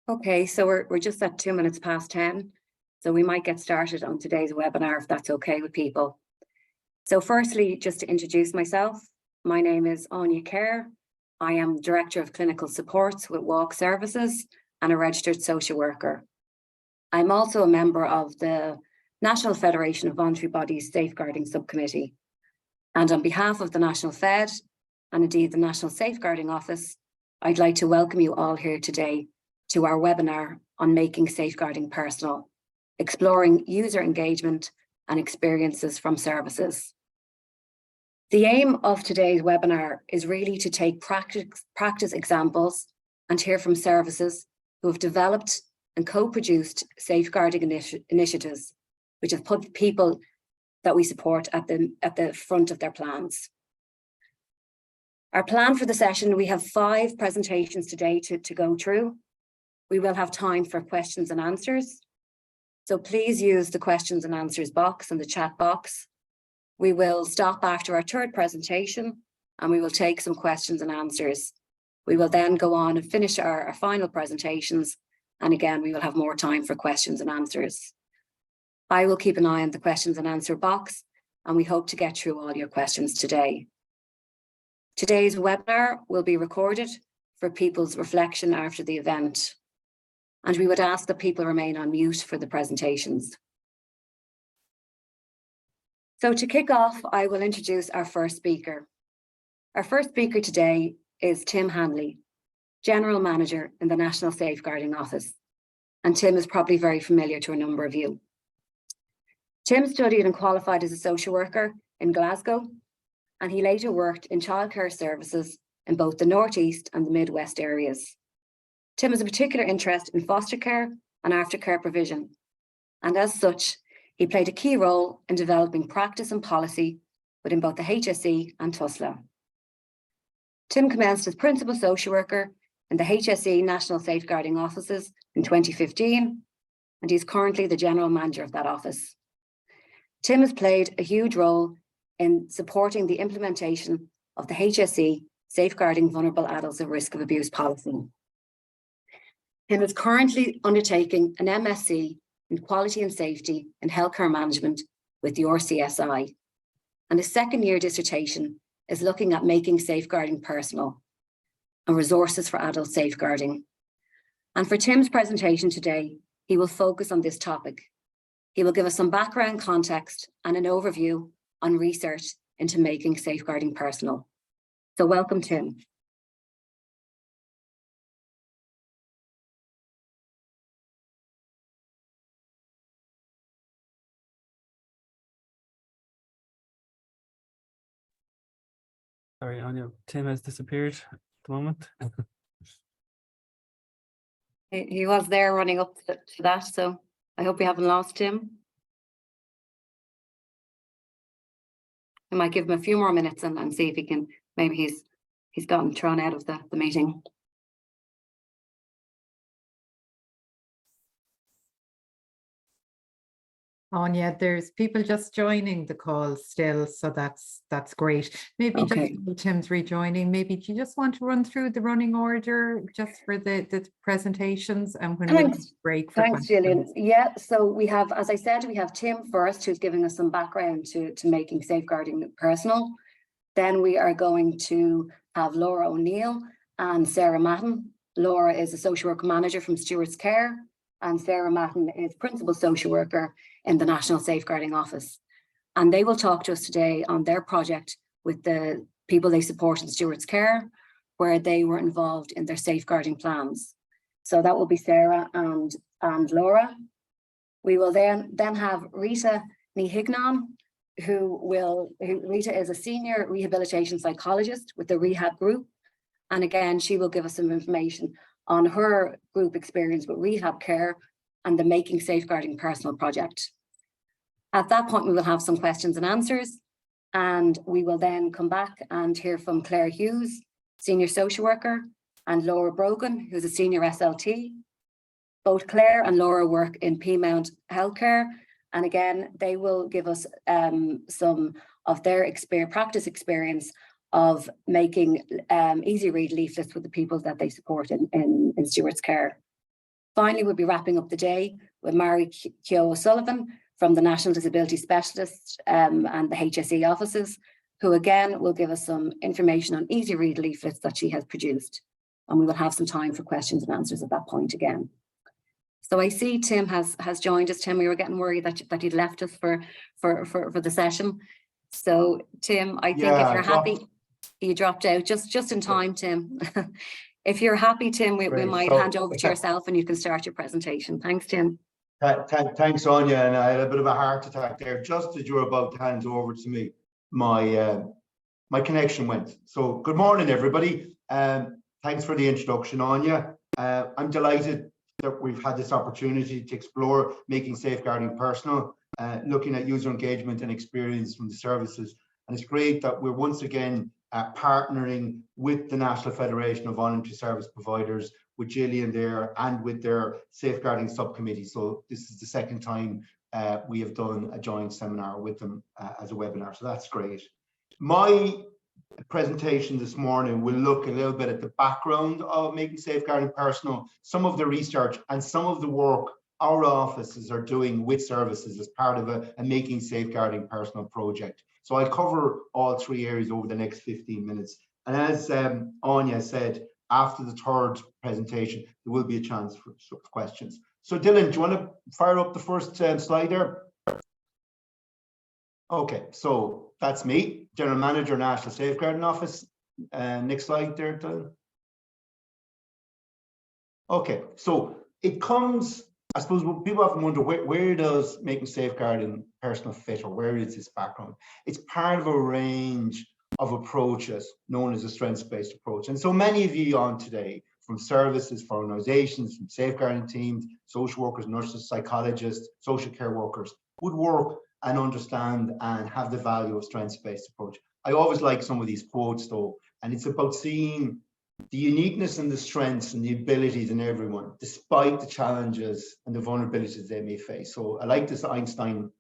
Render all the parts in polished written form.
Okay, so we're just at 2 minutes past 10. So we might get started on today's webinar if that's okay with people. So firstly, just to introduce myself, my name is Anya Kerr. I am Director of Clinical Supports with Walk Services and a registered social worker. I'm also a member of the National Federation of Voluntary Bodies Safeguarding Subcommittee. And on behalf of the National Fed and indeed the National Safeguarding Office, I'd like to welcome you all here today to our webinar on making safeguarding personal, exploring user engagement and experiences from services. The aim of today's webinar is really to take practice examples and hear from services who have developed and co-produced safeguarding initiatives, which have put people that we support at the front of their plans. Our plan for the session, we have 5 presentations today to go through. We will have time for questions and answers. So please use the questions and answers box in the chat box. We will stop after our 3rd presentation and we will take some questions and answers. We will then go on and finish our final presentations. And again, we will have more time for questions and answers. I will keep an eye on the questions and answer box and we hope to get through all your questions today. Today's webinar will be recorded for people's reflection after the event. And we would ask that people remain on mute for the presentations. So to kick off, I will introduce our first speaker. Our first speaker today is Tim Hanley, General Manager in the National Safeguarding Office. And Tim is probably very familiar to a number of you. Tim studied and qualified as a social worker in Glasgow, and he later worked in childcare services in both the Northeast and the Midwest areas. Tim has a particular interest in foster care and aftercare provision, and as such, he played a key role in developing practice and policy within both the HSE and TUSLA. Tim commenced as Principal Social Worker in the HSE National Safeguarding Offices in 2015, and he's currently the General Manager of that office. Tim has played a huge role in supporting the implementation of the HSE Safeguarding Vulnerable Adults at Risk of Abuse policy. Tim is currently undertaking an MSc in Quality and Safety in Healthcare Management with the RCSI, and his 2nd year dissertation is looking at making safeguarding personal and resources for adult safeguarding. And for Tim's presentation today, he will focus on this topic. He will give us some background context and an overview on research into making safeguarding personal. So welcome, Tim. Sorry, Anya, Tim has disappeared at the moment. He was there running up to that, so I hope we haven't lost him. I might give him a few more minutes and see if he can, maybe he's gotten thrown out of the meeting. Anya, there's people just joining the call still, so that's great. Maybe Okay. just while Tim's rejoining, maybe do you just want to run through the running order just for the presentations and when we break for Thanks, questions? Gillian. Yeah, so we have, as I said, we have Tim first, who's giving us some background to making safeguarding personal. Then we are going to have Laura O'Neill and Sarah Matton. Laura is a social work manager from Stewart's Care, and Sarah Matton is Principal Social Worker in the National Safeguarding Office. And they will talk to us today on their project with the people they support in Stewart's Care, where they were involved in their safeguarding plans. So that will be Sarah and Laura. We will then have Rita Nihignan, Rita is a senior rehabilitation psychologist with the Rehab Group. And again, she will give us some information on her group experience with rehab care and the Making Safeguarding Personal project. At that point, we will have some questions and answers, and we will then come back and hear from Claire Hughes, Senior Social Worker, and Laura Brogan, who's a Senior SLT. Both Claire and Laura work in Peamount Healthcare, and again, they will give us some of their practice experience of making easy read leaflets with the people that they support in Stewart's Care. Finally, we'll be wrapping up the day with Mary Keogh O'Sullivan from the National Disability Specialist and the HSE offices, who again will give us some information on easy read leaflets that she has produced. And we will have some time for questions and answers at that point again. So I see Tim has joined us. Tim, we were getting worried that you'd left us for the session. So Tim, I think if you're happy, you dropped out just in time, Tim. If you're happy, Tim, we might hand over to yourself and you can start your presentation. Thanks, Tim. Thanks, Anya. And I had a bit of a heart attack there. Just as you were about to hand over to me, my connection went. So good morning, everybody. Thanks for the introduction, Anya. I'm delighted that we've had this opportunity to explore making safeguarding personal, looking at user engagement and experience from the services. And it's great that we're once again partnering with the National Federation of Voluntary Service Providers, with Gillian there, and with their safeguarding subcommittee. So this is the second time we have done a joint seminar with them as a webinar. So that's great. My presentation this morning will look a little bit at the background of making safeguarding personal, some of the research and some of the work our offices are doing with services as part of a making safeguarding personal project. So I'll cover all three areas over the next 15 minutes. And as Anya said, after the third presentation, there will be a chance for questions. So Dylan, do you want to fire up the first slide there? Okay, so that's me, General Manager, National Safeguarding Office. Next slide there, Dylan. Okay, so it comes, I suppose people often wonder, where does making safeguarding personal fit, or where is this background? It's part of a range of approaches known as a strengths-based approach. And so many of you on today, from services, for organizations, from safeguarding teams, social workers, nurses, psychologists, social care workers, would work and understand and have the value of strengths-based approach. I always like some of these quotes though, and it's about seeing the uniqueness and the strengths and the abilities in everyone, despite the challenges and the vulnerabilities they may face. So I like this Einstein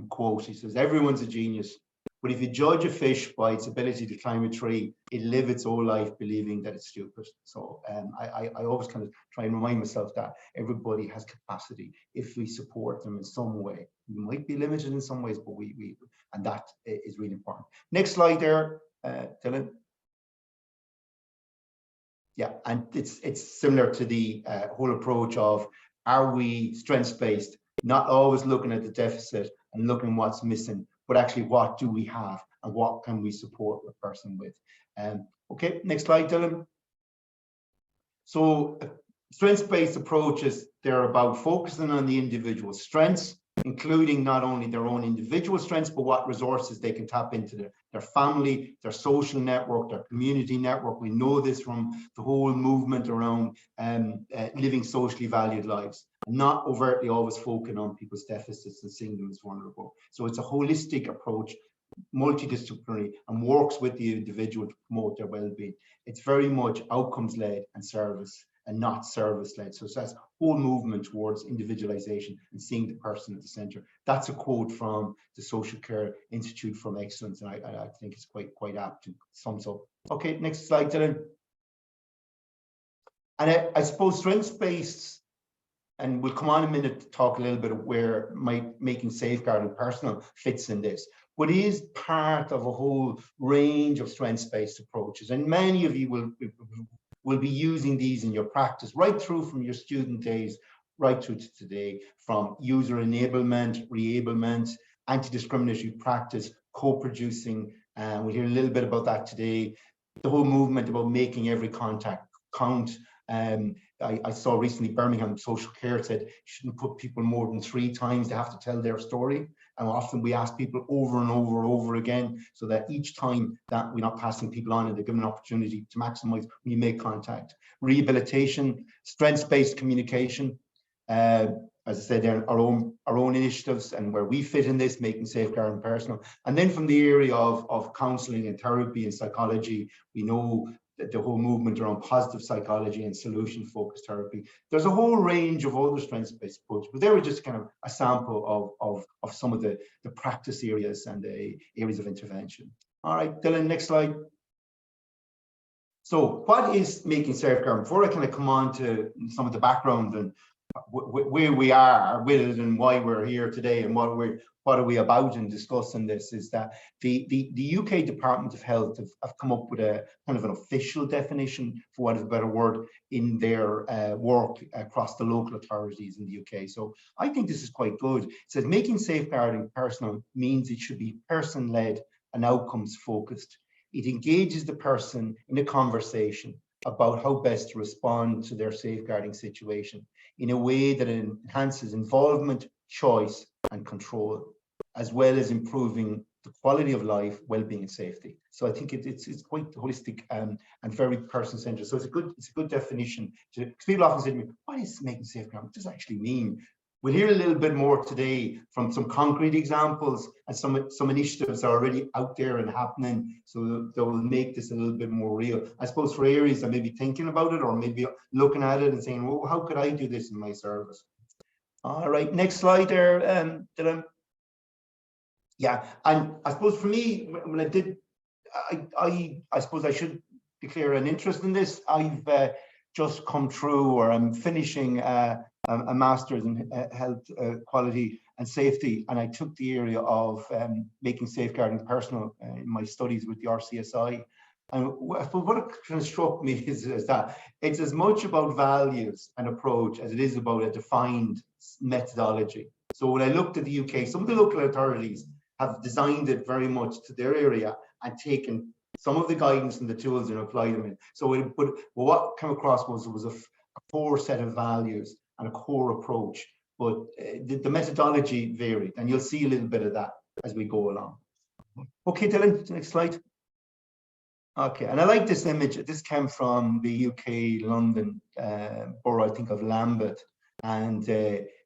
quote. He says, everyone's a genius, but if you judge a fish by its ability to climb a tree, it'll live its whole life believing that it's stupid. So I always kind of try and remind myself that everybody has capacity if we support them in some way. We might be limited in some ways, but and that is really important. Next slide there, Dylan. Yeah, and it's similar to the whole approach of, are we strengths-based, not always looking at the deficit and looking what's missing, but actually what do we have and what can we support a person with. Okay, next slide, Dylan. So strengths-based approaches, they're about focusing on the individual strengths, including not only their own individual strengths, but what resources they can tap into their family, their social network, their community network. We know this from the whole movement around living socially valued lives, not overtly always focusing on people's deficits and seeing them as vulnerable. So it's a holistic approach, multidisciplinary, and works with the individual to promote their well-being. It's very much outcomes-led and service, and not service-led. So that's whole movement towards individualization and seeing the person at the center. That's a quote from the Social Care Institute from Excellence, and I think it's quite apt and sums up. Okay, next slide, Dylan. And I suppose strengths-based, and we'll come on in a minute to talk a little bit of where making safeguarding personal fits in this, but it is part of a whole range of strengths-based approaches. And many of you will be using these in your practice, right through from your student days, right through to today, from user enablement, re-ablement, anti-discriminatory practice, co-producing, and we'll hear a little bit about that today. The whole movement about making every contact count. I saw recently Birmingham Social Care said you shouldn't put people more than 3 times, they have to tell their story. And often we ask people over and over again, so that each time that we're not passing people on and they're given an opportunity to maximize when you make contact. Rehabilitation, strengths-based communication, as I said, there our own initiatives and where we fit in this, making safeguarding personal. And then from the area of counseling and therapy and psychology, we know the whole movement around positive psychology and solution-focused therapy. There's a whole range of other strengths-based approaches, but they were just kind of a sample of some of the practice areas and the areas of intervention. All right, Dylan, next slide. So what is making safeguarding? Before I kind of come on to some of the background and where we are with it and why we're here today and what are we about in discussing this, is that the UK Department of Health have come up with a kind of an official definition, for want of a better word, in their work across the local authorities in the UK. So I think this is quite good. It says making safeguarding personal means it should be person-led and outcomes focused. It engages the person in a conversation about how best to respond to their safeguarding situation in a way that enhances involvement, choice, and control, as well as improving the quality of life, well-being, and safety. So I think it's quite holistic and very person-centered. So it's a good definition. Because people often say to me, "What is making safeguarding? What does it actually mean?" We'll hear a little bit more today from some concrete examples and some initiatives are already out there and happening, so that will make this a little bit more real. I suppose for areas that may be thinking about it or maybe looking at it and saying, "Well, how could I do this in my service?" All right, next slide there. Yeah, and I suppose for me, when I did, I suppose I should declare an interest in this. I've just come through, or I'm finishing a master's in health, quality and safety, and I took the area of making safeguarding personal in my studies with the RCSI. And I suppose what kind of struck me is that it's as much about values and approach as it is about a defined methodology. So when I looked at the UK, some of the local authorities have designed it very much to their area and taken some of the guidance and the tools and applied them in. So what came across was a core set of values and a core approach, but the methodology varied, and you'll see a little bit of that as we go along. Okay, Dylan, next slide. Okay, and I like this image. This came from the UK London borough, I think, of Lambeth, and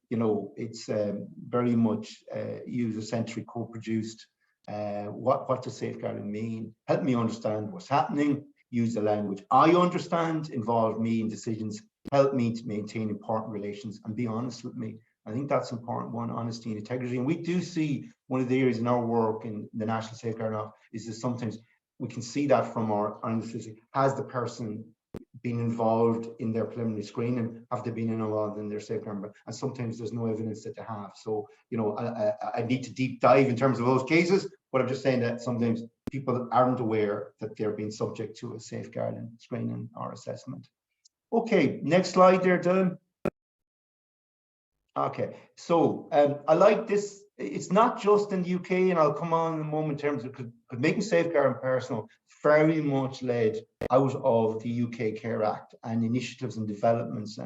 you know, it's very much user-centric, co-produced. What does safeguarding mean? Help me understand what's happening. Use the language I understand. Involve me in decisions. Help me to maintain important relations and be honest with me. I think that's important one, honesty and integrity. And we do see one of the areas in our work in the National Safeguarding Office is that sometimes we can see that from our analysis. Has the person been involved in their preliminary screening? Have they been involved in their safeguarding? And sometimes there's no evidence that they have. So, you know, I need to deep dive in terms of those cases, but I'm just saying that sometimes people aren't aware that they're being subject to a safeguarding screening or assessment. Okay, next slide there, Dylan. Okay, so I like this. It's not just in the UK, and I'll come on in a moment in terms of making safeguarding personal, very much led out of the UK Care Act and initiatives and developments.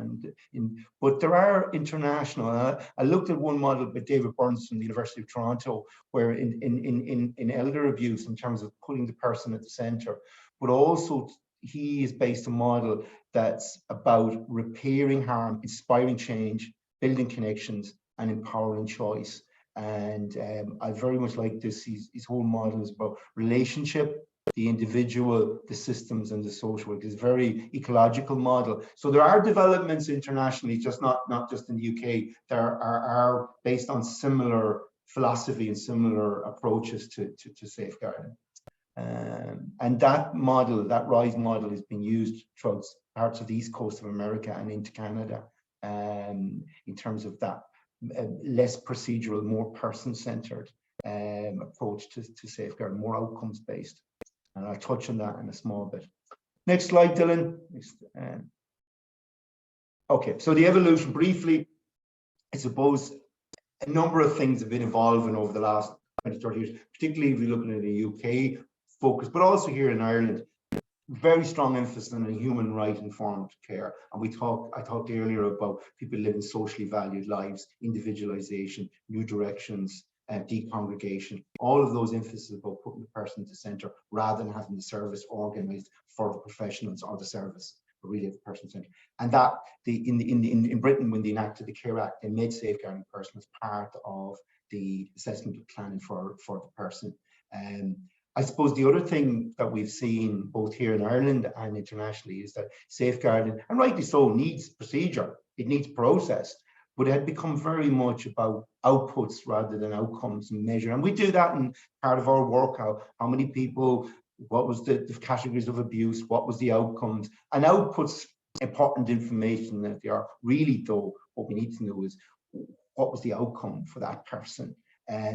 But there are international. I looked at one model by David Burns from the University of Toronto, where in elder abuse, in terms of putting the person at the centre, but also he is based a model that's about repairing harm, inspiring change, building connections, and empowering choice. And I very much like this. His whole model is about relationship, the individual, the systems, and the social work. It's a very ecological model. So there are developments internationally, just not just in the UK, that are based on similar philosophy and similar approaches to safeguarding. And that model, that RISE model, is being used throughout parts of the east coast of America and into Canada, in terms of that less procedural, more person-centered approach to safeguard, more outcomes-based. And I'll touch on that in a small bit. Next slide, Dylan. Okay, so the evolution, briefly, I suppose a number of things have been evolving over the last 20, 30 years, particularly if you're looking at the UK focus, but also here in Ireland. Very strong emphasis on a human right informed care. And I talked earlier about people living socially valued lives, individualization, new directions, decongregation, all of those emphases about putting the person at the center rather than having the service organized for the professionals or the service, but really at the person center. And that in Britain, when they enacted the Care Act, they made safeguarding person as part of the assessment of planning for the person. I suppose the other thing that we've seen both here in Ireland and internationally is that safeguarding, and rightly so, needs procedure, it needs process, but it had become very much about outputs rather than outcomes and measure. And we do that in part of our work, how many people, what was the categories of abuse, what was the outcomes, and outputs important information that they are. Really, though, what we need to know is what was the outcome for that person.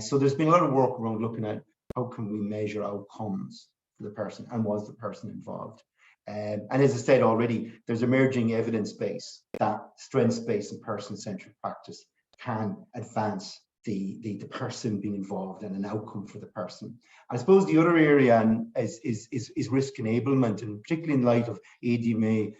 So there's been a lot of work around looking at how can we measure outcomes for the person, and was the person involved. And as I said already, there's emerging evidence base that strengths-based and person-centric practice can advance the person being involved and an outcome for the person. I suppose the other area is risk enablement, and particularly in light of ADMA,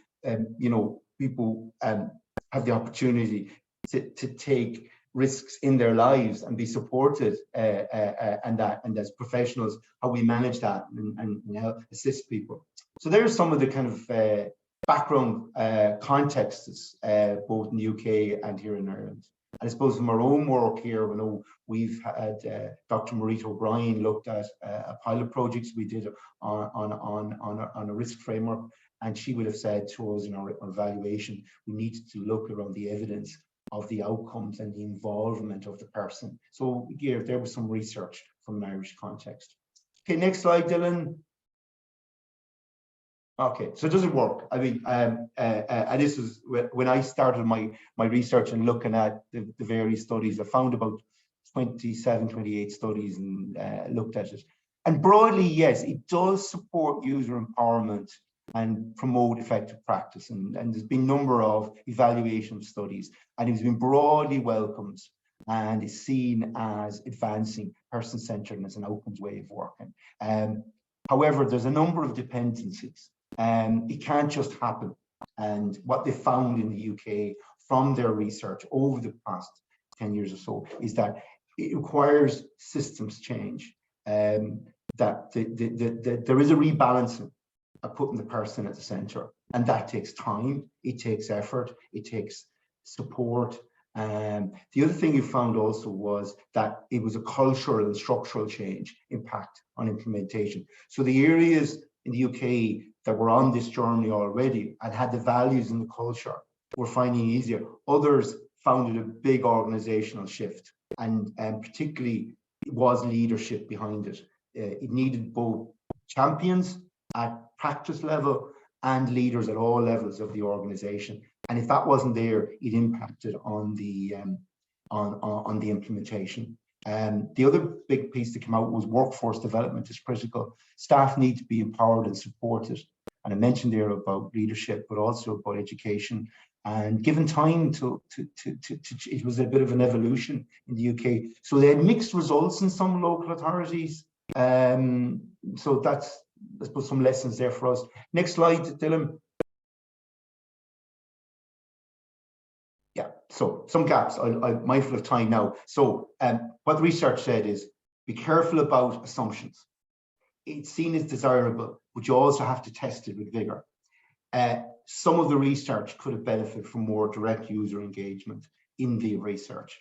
you know, people have the opportunity to take risks in their lives and be supported, and as professionals, how we manage that and help assist people. So there's some of the kind of background contexts, both in the UK and here in Ireland. And I suppose from our own work here, we know we've had Dr. Marita O'Brien looked at a pilot projects we did on a risk framework, and she would have said to us in our evaluation, we needed to look around the evidence of the outcomes and the involvement of the person. So here, there was some research from an Irish context. Okay, next slide, Dylan. Okay, so does it work? I mean, and this was when I started my research and looking at the various studies. I found about 27, 28 studies and looked at it. And broadly, yes, it does support user empowerment and promote effective practice. And there's been a number of evaluation studies, and it's been broadly welcomed and is seen as advancing person-centeredness and outcomes way of working. However, there's a number of dependencies. It can't just happen. And what they found in the UK from their research over the past 10 years or so is that it requires systems change, that there is a rebalancing of putting the person at the center, and that takes time, it takes effort, it takes support. The other thing you found also was that it was a cultural and structural change impact on implementation. So the areas in the UK that were on this journey already and had the values and the culture were finding it easier. Others found it a big organizational shift, and particularly it was leadership behind it. It needed both champions at practice level and leaders at all levels of the organization. And if that wasn't there, it impacted on the implementation. The other big piece that came out was workforce development is critical. Staff need to be empowered and supported. And I mentioned there about leadership, but also about education. And given time it was a bit of an evolution in the UK. So they had mixed results in some local authorities. So that's, I suppose, some lessons there for us. Next slide, Dylan. Yeah, so some gaps. I'm mindful of time now. So what the research said is, be careful about assumptions. It's seen as desirable, but you also have to test it with vigor. Some of the research could have benefited from more direct user engagement in the research.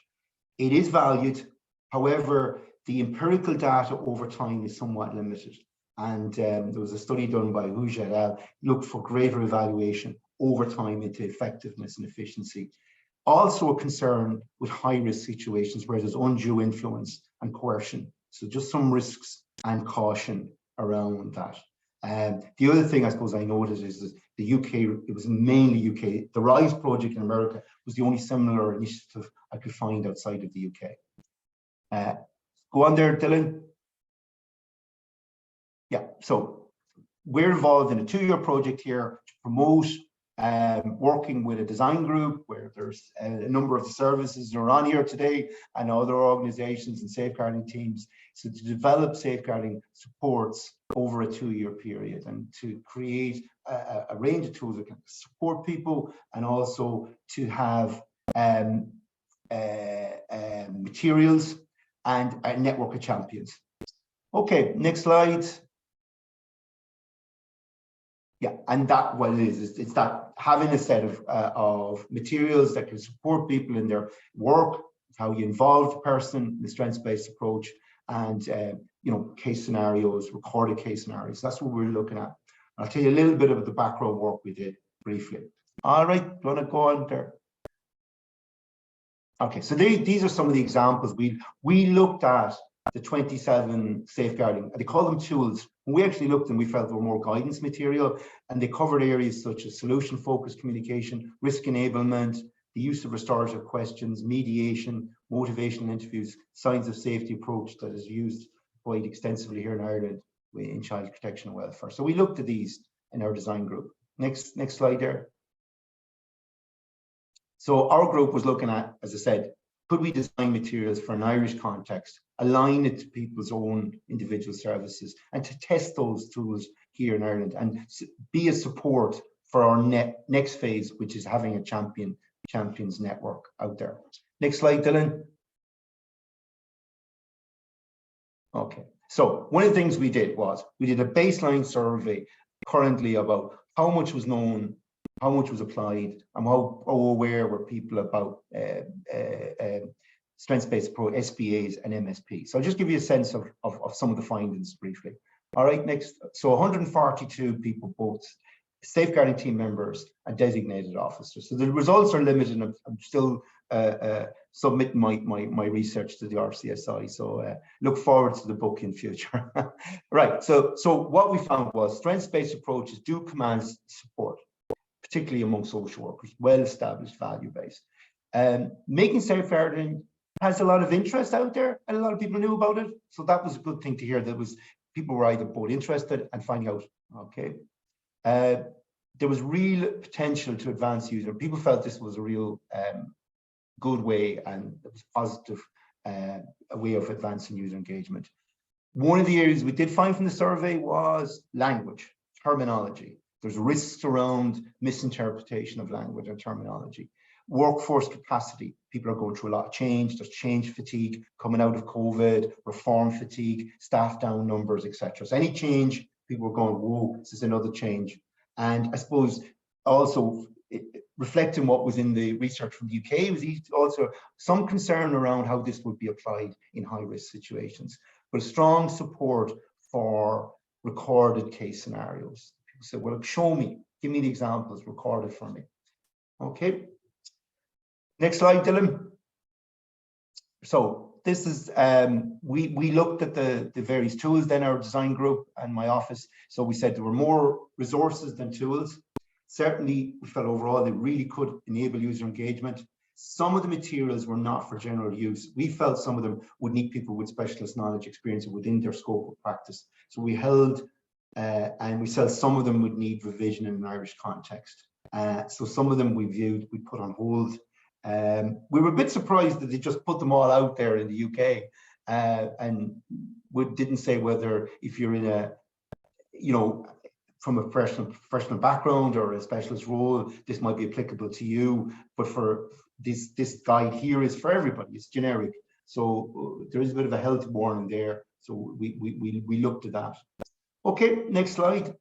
It is valued, however, the empirical data over time is somewhat limited. And there was a study done by Huja et al. Looked for greater evaluation over time into effectiveness and efficiency. Also a concern with high-risk situations where there's undue influence and coercion. So just some risks and caution around that. The other thing I suppose I noticed is that the UK, it was mainly UK, the RISE project in America was the only similar initiative I could find outside of the UK. Go on there, Dylan. Yeah, so we're involved in a 2-year project here to promote working with a design group where there's a number of services that are on here today and other organizations and safeguarding teams. So to develop safeguarding supports over a 2-year period and to create a range of tools that can support people, and also to have materials and a network of champions. Okay, next slide. Yeah, and that what it is it's that having a set of materials that can support people in their work, how you involve the person, the strengths-based approach, and you know, case scenarios, recorded case scenarios. That's what we're looking at. I'll tell you a little bit of the background work we did briefly. All right, do you want to go on there? Okay, so these are some of the examples we looked at. The 27 safeguarding, they call them tools, And we actually looked and we felt there were more guidance material, and they covered areas such as solution-focused communication, risk enablement, the use of restorative questions, mediation, motivational interviews, signs of safety approach that is used quite extensively here in Ireland in child protection and welfare. So we looked at these in our design group. Next slide there. So our group was looking at, as I said, could we design materials for an Irish context, align it to people's own individual services, and to test those tools here in Ireland and be a support for our next phase, which is having a champions network out there. Next slide, Dylan. Okay, so one of the things we did was we did a baseline survey currently about how much was known, how much was applied, and how aware were people about strengths-based approach, SBAs and MSP. So I'll just give you a sense of some of the findings briefly. All right, next. So 142 people, both safeguarding team members and designated officers. So the results are limited, and I'm still submitting my research to the RCSI. So look forward to the book in future. Right, so what we found was strengths-based approaches do command support, particularly among social workers, well-established, value-based. Making safeguarding has a lot of interest out there, and a lot of people knew about it. So that was a good thing to hear. That was people were either both interested and finding out. Okay, there was real potential to advance user. People felt this was a real good way, and it was positive a way of advancing user engagement. One of the areas we did find from the survey was language, terminology. There's risks around misinterpretation of language and terminology. Workforce capacity. People are going through a lot of change. There's change fatigue coming out of COVID, reform fatigue, staff down numbers, etc. So any change, people are going, whoa, this is another change. And I suppose also reflecting what was in the research from the UK was also some concern around how this would be applied in high-risk situations, but strong support for recorded case scenarios. People said, well, show me, give me the examples recorded for me. Okay. Next slide, Dylan. So this is, we looked at the various tools, then our design group and my office. So we said there were more resources than tools. Certainly, we felt overall they really could enable user engagement. Some of the materials were not for general use. We felt some of them would need people with specialist knowledge, experience within their scope of practice. So we held, and we said some of them would need revision in an Irish context. So some of them we viewed, we put on hold. We were a bit surprised that they just put them all out there in the UK, and we didn't say whether if you're in a, you know, from a professional background or a specialist role, this might be applicable to you. But for this guide here is for everybody. It's generic, so there is a bit of a health warning there. So we looked at that. Okay, next slide.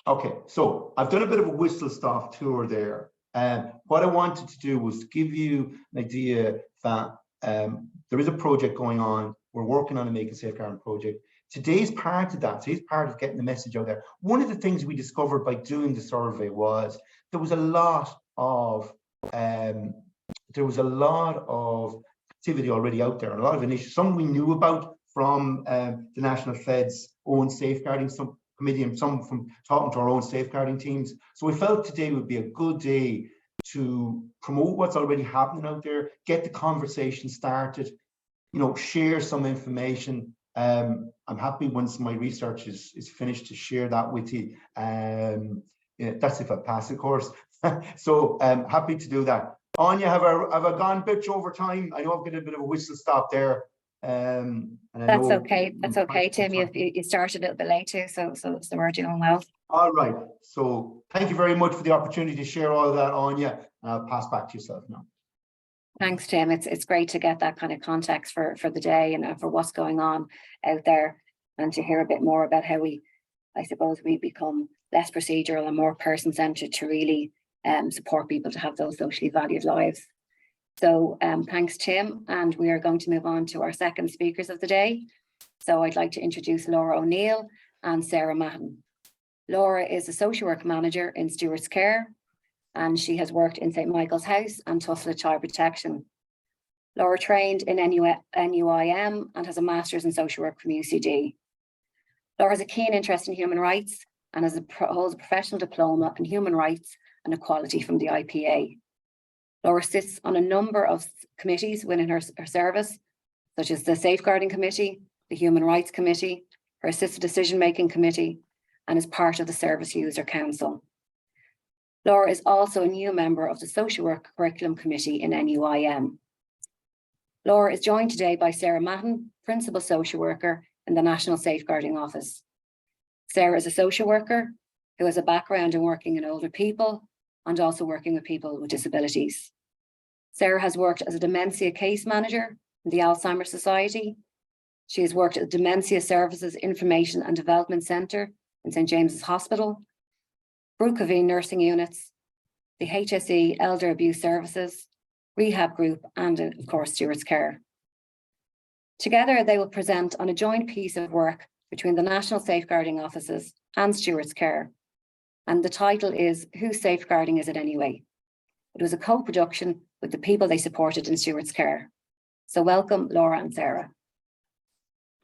Okay, so I've done a bit of a whistle-stop tour there. What I wanted to do was give you an idea that there is a project going on. We're working on a Making Safeguarding project. Today's part of that. Today's part of getting the message out there. One of the things we discovered by doing the survey was there was a lot of activity already out there, a lot of initiatives. Some we knew about from the National Fed's own safeguarding committee, and some from talking to our own safeguarding teams. So we felt today would be a good day to promote what's already happening out there, get the conversation started, you know, share some information. I'm happy once my research is finished to share that with you. Yeah, that's if I pass, of course. So happy to do that. Anya, have I gone a bit over time? I know I've got a bit of a whistle stop there. And that's okay. That's okay, Tim. You started a little bit late too, so we're doing well. All right. So thank you very much for the opportunity to share all of that, Anya. And I'll pass back to yourself now. Thanks, Tim. It's great to get that kind of context for the day and for what's going on out there, and to hear a bit more about how I suppose we become less procedural and more person-centered to really support people to have those socially valued lives. So thanks, Tim, and we are going to move on to our second speakers of the day. So I'd like to introduce Laura O'Neill and Sarah Mahon. Laura is a social work manager in Stewart's Care, and she has worked in St. Michael's House and Tussla Child Protection. Laura trained in NUIM and has a master's in social work from UCD. Laura has a keen interest in human rights and holds a professional diploma in human rights and equality from the IPA. Laura sits on a number of committees within her service, such as the Safeguarding Committee, the Human Rights Committee, her Assisted Decision-Making Committee, and is part of the Service User Council. Laura is also a new member of the Social Work Curriculum Committee in NUIM. Laura is joined today by Sarah Matten, Principal Social Worker in the National Safeguarding Office. Sarah is a social worker who has a background in working in older people and also working with people with disabilities. Sarah has worked as a dementia case manager in the Alzheimer's Society. She has worked at the Dementia Services Information and Development Centre in St. James's Hospital, Brooklyn nursing units, the HSE Elder Abuse Services, Rehab Group, and of course, Stewards Care. Together, they will present on a joint piece of work between the National Safeguarding Offices and Stewards Care. And the title is, Whose Safeguarding Is It Anyway? It was a co-production with the people they supported in Stewards Care. So welcome, Laura and Sarah.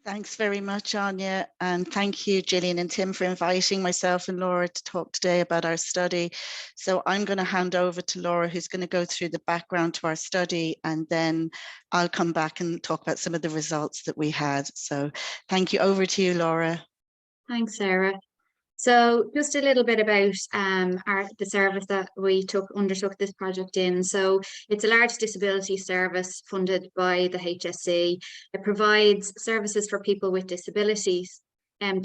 Thanks very much, Anya, and thank you, Gillian and Tim, for inviting myself and Laura to talk today about our study. So I'm going to hand over to Laura, who's going to go through the background to our study, and then I'll come back and talk about some of the results that we had. So thank you. Over to you, Laura. Thanks, Sarah. So just a little bit about the service that we undertook this project in. So it's a large disability service funded by the HSE. It provides services for people with disabilities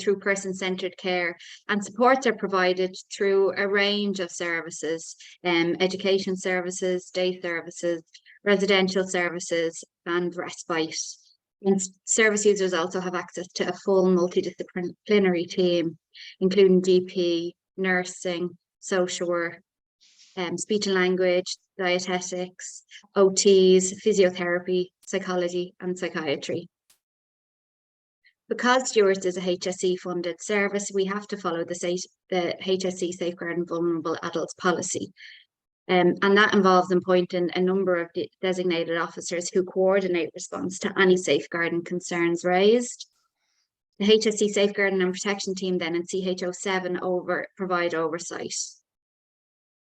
through person-centred care, and supports are provided through a range of services, education services, day services, residential services, and respite. And service users also have access to a full multidisciplinary team, including GP, nursing, social work, speech and language, dietetics, OTs, physiotherapy, psychology, and psychiatry. Because Stewards is a HSE funded service, we have to follow the HSE Safeguarding Vulnerable Adults policy. And that involves appointing a number of designated officers who coordinate response to any safeguarding concerns raised. The HSE Safeguarding and Protection Team then in CHO7 provide oversight.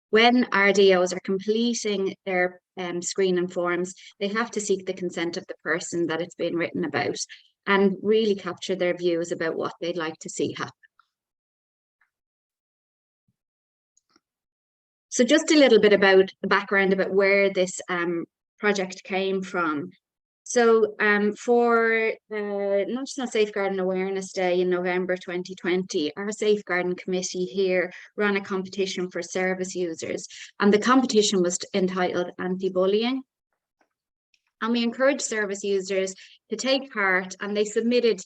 When RDOs are completing their screening forms, they have to seek the consent of the person that it's been written about and really capture their views about what they'd like to see happen. So just a little bit about the background about where this project came from. So for National Safeguarding Awareness Day in November 2020, our Safeguarding Committee here ran a competition for service users, and the competition was entitled Anti-Bullying. And we encouraged service users to take part, and they submitted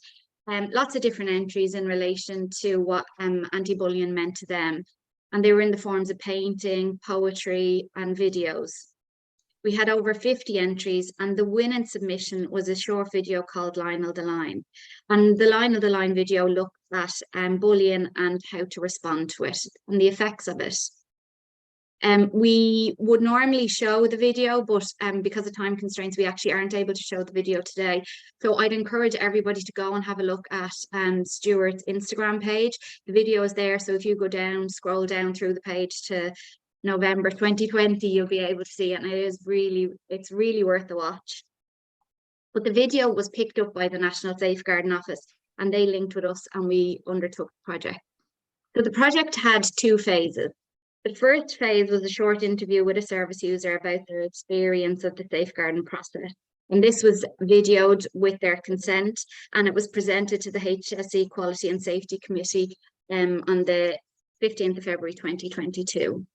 lots of different entries in relation to what anti-bullying meant to them. And they were in the forms of painting, poetry, and videos. We had over 50 entries, and the winning submission was a short video called Lionel the Line. And the Lionel the Line video looked at bullying and how to respond to it and the effects of it. We would normally show the video, but because of time constraints, we actually aren't able to show the video today. So I'd encourage everybody to go and have a look at Stewart's Instagram page. The video is there, so if you go down, scroll down through the page to November 2020, you'll be able to see it, and it's really worth a watch. But the video was picked up by the National Safeguarding Office, and they linked with us, and we undertook the project. So the project had two phases. The first phase was a short interview with a service user about their experience of the safeguarding process. And this was videoed with their consent, and it was presented to the HSE Quality and Safety Committee on the 15th of February 2022.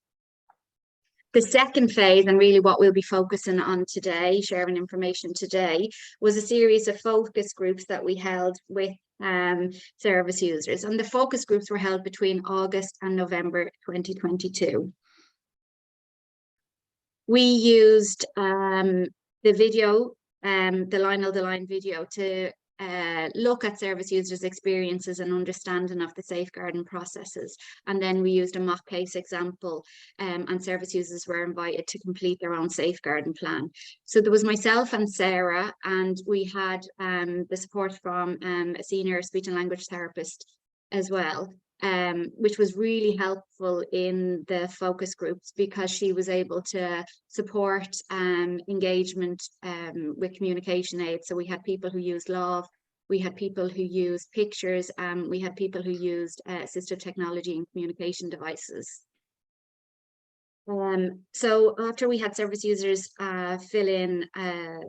The second phase, and really what we'll be focusing on today, sharing information today, was a series of focus groups that we held with service users, and the focus groups were held between August and November 2022. We used the video, the Lionel the Line video, to look at service users' experiences and understanding of the safeguarding processes. And then we used a mock case example, and service users were invited to complete their own safeguarding plan. So there was myself and Sarah, and we had the support from a senior speech and language therapist as well, which was really helpful in the focus groups, because she was able to support engagement with communication aids. So we had people who used LOV, we had people who used pictures, we had people who used assistive technology and communication devices. So after we had service users fill in a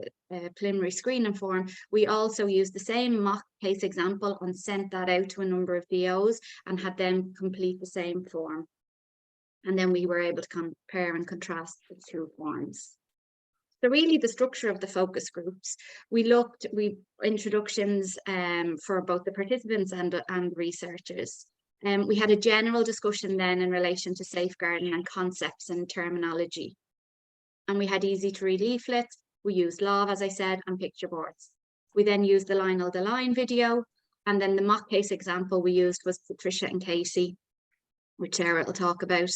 preliminary screening form, we also used the same mock case example and sent that out to a number of DOs and had them complete the same form. And then we were able to compare and contrast the two forms. So really the structure of the focus groups, we introductions for both the participants and researchers. We had a general discussion then in relation to safeguarding and concepts and terminology. And we had easy to read leaflets. We used LOV, as I said, and picture boards. We then used the Lionel the Lion video. And then the mock case example we used was Patricia and Katie, which Sarah will talk about.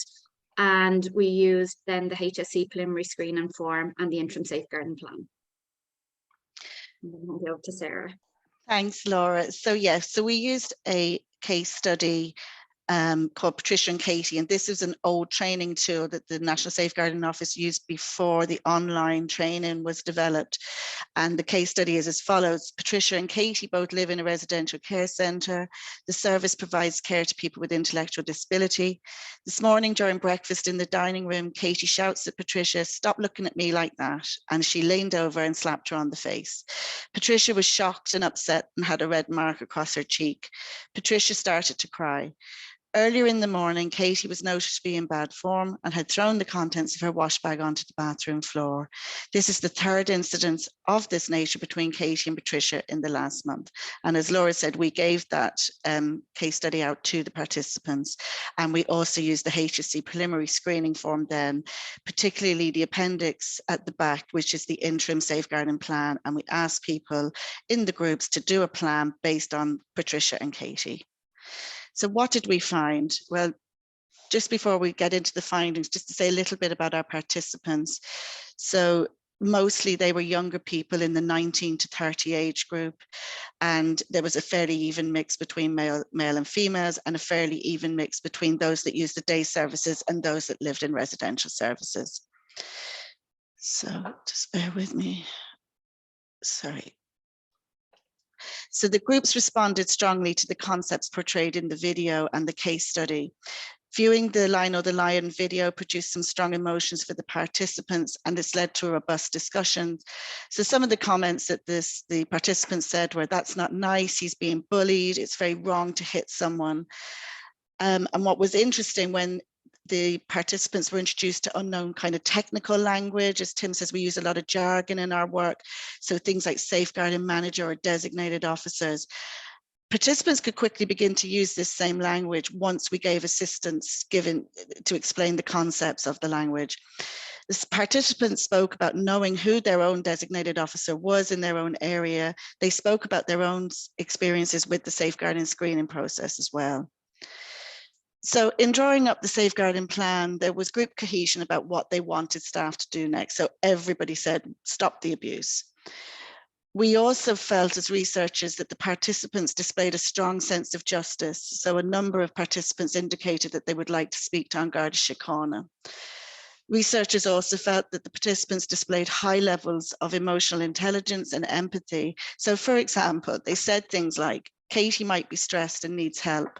And we used then the HSC preliminary screening form and the interim safeguarding plan. And then I'll go over to Sarah. Thanks, Laura. So yes, so we used a case study called Patricia and Katie, and this is an old training tool that the National Safeguarding Office used before the online training was developed. And the case study is as follows. Patricia and Katie both live in a residential care centre. The service provides care to people with intellectual disability. This morning during breakfast in the dining room, Katie shouts at Patricia, "Stop looking at me like that." And she leaned over and slapped her on the face. Patricia was shocked and upset and had a red mark across her cheek. Patricia started to cry. Earlier in the morning, Katie was noted to be in bad form and had thrown the contents of her wash bag onto the bathroom floor. This is the third incident of this nature between Katie and Patricia in the last month. And as Laura said, we gave that case study out to the participants. And we also used the HSC preliminary screening form then, particularly the appendix at the back, which is the interim safeguarding plan. And we asked people in the groups to do a plan based on Patricia and Katie. So what did we find? Well, just before we get into the findings, just to say a little bit about our participants. So mostly they were younger people in the 19 to 30 age group. And there was a fairly even mix between male and females, and a fairly even mix between those that used the day services and those that lived in residential services. So just bear with me. Sorry. So the groups responded strongly to the concepts portrayed in the video and the case study. Viewing the Lionel the Lion video produced some strong emotions for the participants, and this led to a robust discussion. So some of the comments that the participants said were, "That's not nice, he's being bullied, it's very wrong to hit someone." And what was interesting, when the participants were introduced to unknown kind of technical language. As Tim says, we use a lot of jargon in our work. So things like safeguarding manager or designated officers. Participants could quickly begin to use this same language once we gave assistance given to explain the concepts of the language. The participants spoke about knowing who their own designated officer was in their own area. They spoke about their own experiences with the safeguarding screening process as well. So in drawing up the safeguarding plan, there was group cohesion about what they wanted staff to do next. So everybody said, stop the abuse. We also felt as researchers that the participants displayed a strong sense of justice. So a number of participants indicated that they would like to speak to An Garda Síochána. Researchers also felt that the participants displayed high levels of emotional intelligence and empathy. So for example, they said things like, Katie might be stressed and needs help.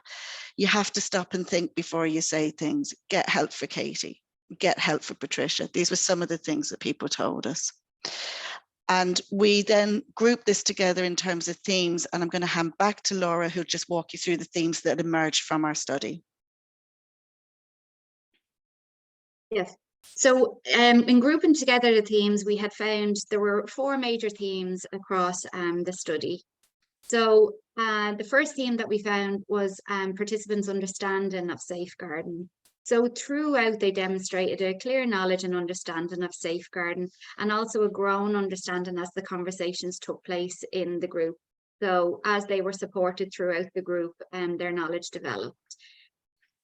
You have to stop and think before you say things. Get help for Katie. Get help for Patricia. These were some of the things that people told us. And we then grouped this together in terms of themes. And I'm going to hand back to Laura, who'll just walk you through the themes that emerged from our study. Yes. So in grouping together the themes, we had found there were 4 major themes across the study. So the first theme that we found was participants' understanding of safeguarding. So throughout, they demonstrated a clear knowledge and understanding of safeguarding, and also a grown understanding as the conversations took place in the group. So as they were supported throughout the group, their knowledge developed.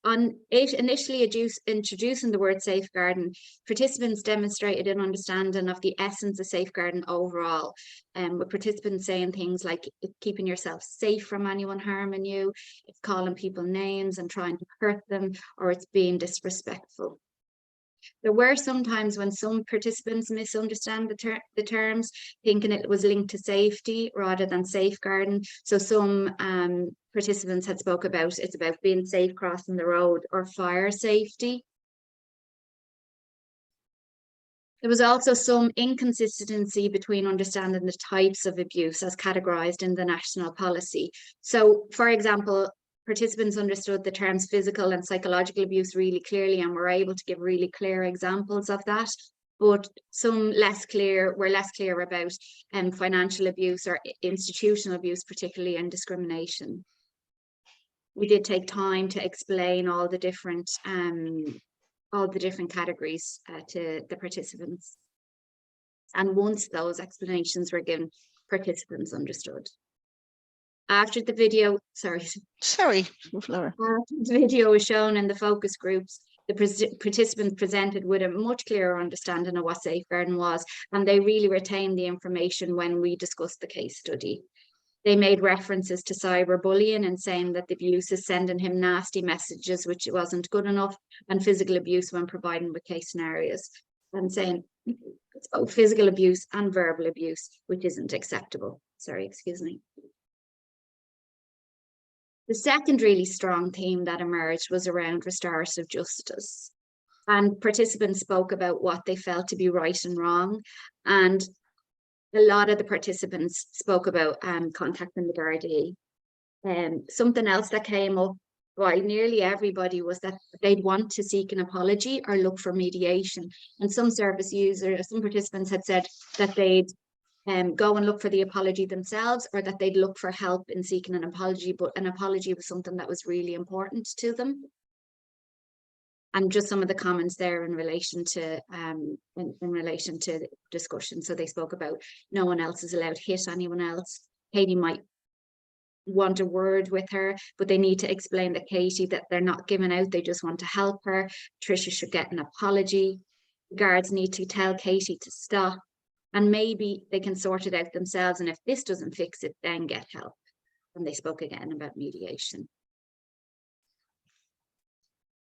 On it initially introducing the word safeguarding, participants demonstrated an understanding of the essence of safeguarding overall, with participants saying things like it's keeping yourself safe from anyone harming you, it's calling people names and trying to hurt them, or it's being disrespectful. There were some times when some participants misunderstand the terms, thinking it was linked to safety rather than safeguarding. So some participants had spoke about it's about being safe crossing the road or fire safety. There was also some inconsistency between understanding the types of abuse as categorized in the national policy. So, for example, participants understood the terms physical and psychological abuse really clearly and were able to give really clear examples of that. But some were less clear about financial abuse or institutional abuse, particularly, and discrimination. We did take time to explain all the different categories to the participants. And once those explanations were given, participants understood. After the video, Laura. After the video was shown in the focus groups, the participants presented with a much clearer understanding of what safeguarding was, and they really retained the information when we discussed the case study. They made references to cyberbullying and saying that the abuse is sending him nasty messages, which wasn't good enough, and physical abuse when providing with case scenarios, and saying it's both physical abuse and verbal abuse, which isn't acceptable. Sorry, excuse me. The second really strong theme that emerged was around restorative justice. And participants spoke about what they felt to be right and wrong. And a lot of the participants spoke about contacting the Gardaí. Something else that came up by nearly everybody was that they'd want to seek an apology or look for mediation. And some service users, some participants had said that they'd go and look for the apology themselves, or that they'd look for help in seeking an apology, but an apology was something that was really important to them. And just some of the comments there in relation to the discussion. So they spoke about no one else is allowed to hit anyone else. Katie might want a word with her, but they need to explain that Katie, that they're not giving out, they just want to help her. Tricia should get an apology. Guards need to tell Katie to stop. And maybe they can sort it out themselves. And if this doesn't fix it, then get help. And they spoke again about mediation.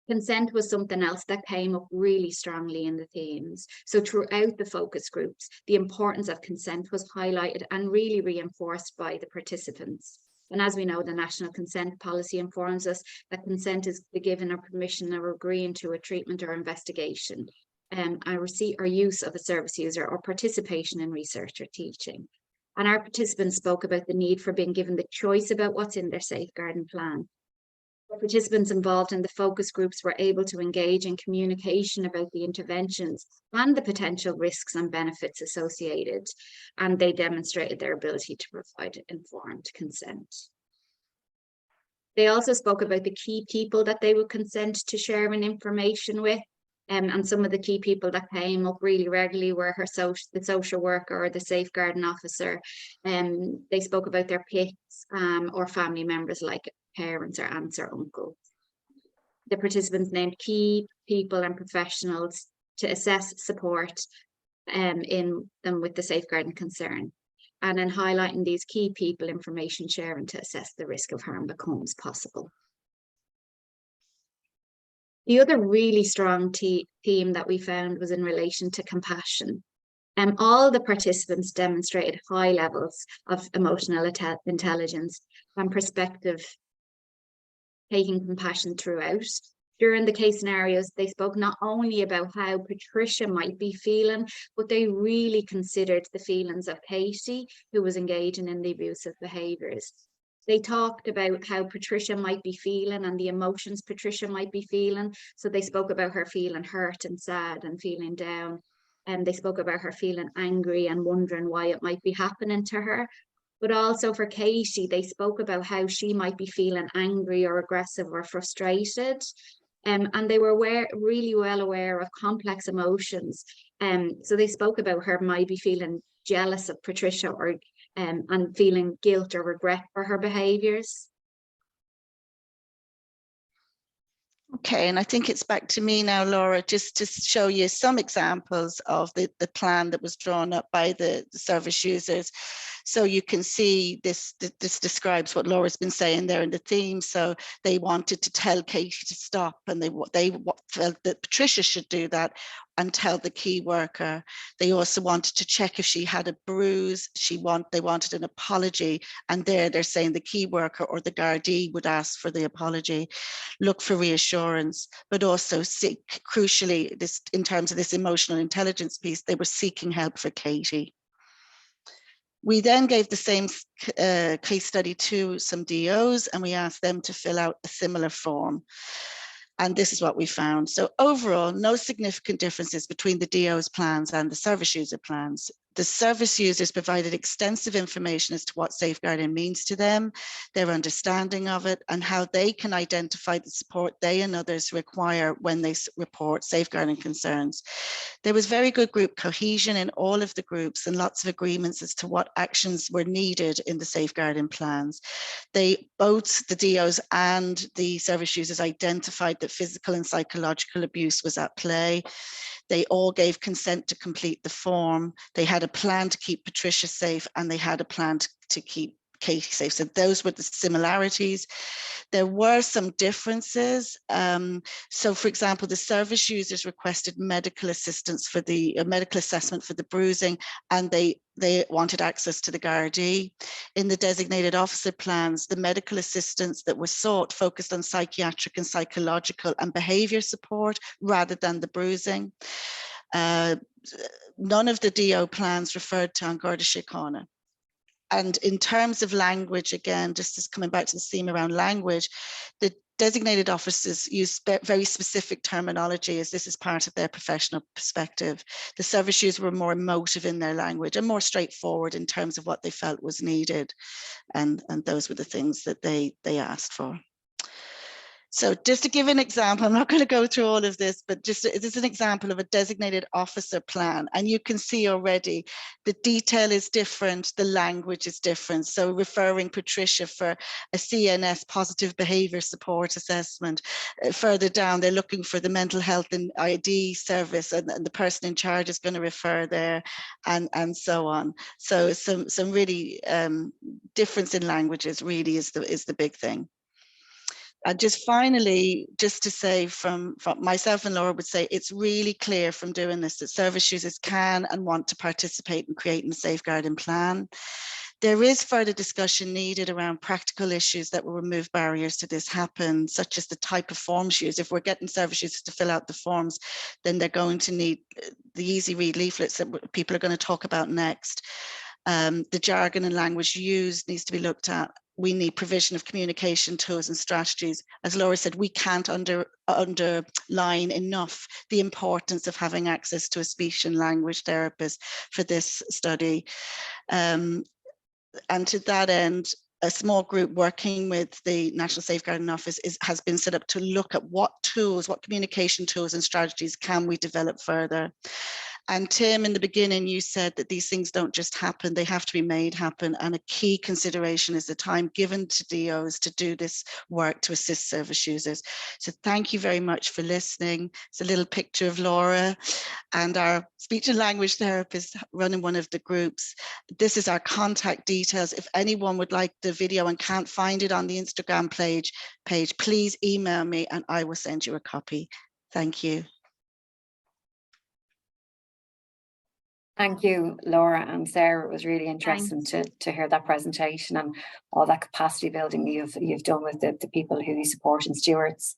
Consent was something else that came up really strongly in the themes. So throughout the focus groups, the importance of consent was highlighted and really reinforced by the participants. And as we know, the National Consent Policy informs us that consent is the given or permission or agreeing to a treatment or investigation, a receipt or use of a service user, or participation in research or teaching. And our participants spoke about the need for being given the choice about what's in their safeguarding plan. The participants involved in the focus groups were able to engage in communication about the interventions and the potential risks and benefits associated, and they demonstrated their ability to provide informed consent. They also spoke about the key people that they would consent to sharing information with. And some of the key people that came up really regularly were the social worker or the safeguarding officer. They spoke about their PICs or family members like parents or aunts or uncles. The participants named key people and professionals to assess support in them with the safeguarding concern. And then highlighting these key people, information sharing to assess the risk of harm becomes possible. The other really strong theme that we found was in relation to compassion. All the participants demonstrated high levels of emotional intelligence and perspective, taking compassion throughout. During the case scenarios, they spoke not only about how Patricia might be feeling, but they really considered the feelings of Katie, who was engaging in the abusive behaviours. They talked about how Patricia might be feeling and the emotions Patricia might be feeling. So they spoke about her feeling hurt and sad and feeling down. And they spoke about her feeling angry and wondering why it might be happening to her. But also for Katie, they spoke about how she might be feeling angry or aggressive or frustrated. And they were really well aware of complex emotions. So they spoke about her might be feeling jealous of Patricia or and feeling guilt or regret for her behaviours. Okay, and I think it's back to me now, Laura, just to show you some examples of the plan that was drawn up by the service users. So you can see this describes what Laura's been saying there in the theme. So they wanted to tell Katie to stop, and they felt that Patricia should do that and tell the key worker. They also wanted to check if she had a bruise. They wanted an apology, and they're saying the key worker or the Gardaí would ask for the apology, look for reassurance, but also seek, crucially, this in terms of this emotional intelligence piece, they were seeking help for Katie. We then gave the same case study to some DOs, and we asked them to fill out a similar form. And this is what we found. So overall, no significant differences between the DO's plans and the service user plans. The service users provided extensive information as to what safeguarding means to them, their understanding of it, and how they can identify the support they and others require when they report safeguarding concerns. There was very good group cohesion in all of the groups and lots of agreements as to what actions were needed in the safeguarding plans. Both the DOs and the service users identified that physical and psychological abuse was at play. They all gave consent to complete the form. They had a plan to keep Patricia safe, and they had a plan to keep Katie safe. So those were the similarities. There were some differences. So for example, the service users requested medical assistance for the medical assessment for the bruising, and they wanted access to the Gardaí. In the designated officer plans, the medical assistance that was sought focused on psychiatric and psychological and behaviour support rather than the bruising. None of the DO plans referred to An Garda Síochána. And in terms of language, again, just as coming back to the theme around language, the designated officers use very specific terminology, as this is part of their professional perspective. The service users were more emotive in their language and more straightforward in terms of what they felt was needed. And those were the things that they asked for. So just to give an example, I'm not going to go through all of this, but just this is an example of a designated officer plan. And you can see already the detail is different, the language is different. So referring Patricia for a CNS positive behavior support assessment. Further down, they're looking for the mental health and ID service, and the person in charge is going to refer there, and so on. So some really difference in languages really is the big thing. And just finally, just to say from myself and Laura would say, it's really clear from doing this that service users can and want to participate in creating a safeguarding plan. There is further discussion needed around practical issues that will remove barriers to this happen, such as the type of forms used. If we're getting service users to fill out the forms, then they're going to need the easy read leaflets that people are going to talk about next. The jargon and language used needs to be looked at. We need provision of communication tools and strategies. As Laura said, we can't underline enough the importance of having access to a speech and language therapist for this study. And to that end, a small group working with the National Safeguarding Office has been set up to look at what communication tools and strategies can we develop further. And Tim, in the beginning, you said that these things don't just happen, they have to be made happen. And a key consideration is the time given to DOs to do this work to assist service users. So thank you very much for listening. It's a little picture of Laura and our speech and language therapist running one of the groups. This is our contact details. If anyone would like the video and can't find it on the Instagram page, please email me and I will send you a copy. Thank you. Thank you, Laura and Sarah. It was really interesting to hear that presentation and all that capacity building you've done with the people who you support and stewards.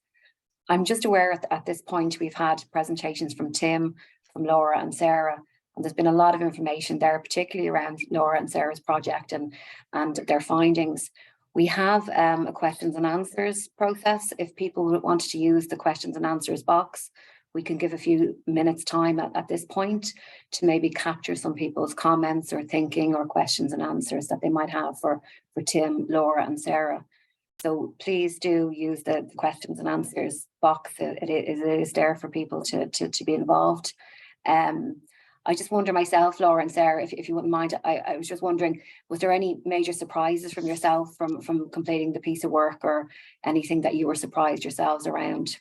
I'm just aware at this point we've had presentations from Tim, from Laura and Sarah, and there's been a lot of information there, particularly around Laura and Sarah's project and their findings. We have a questions and answers process. If people wanted to use the questions and answers box, we can give a few minutes time at this point to maybe capture some people's comments or thinking or questions and answers that they might have for Tim, Laura and Sarah. So please do use the questions and answers box. It is there for people to be involved. I just wonder myself, Laura and Sarah, if you wouldn't mind, I was just wondering, was there any major surprises from yourself from completing the piece of work, or anything that you were surprised yourselves around?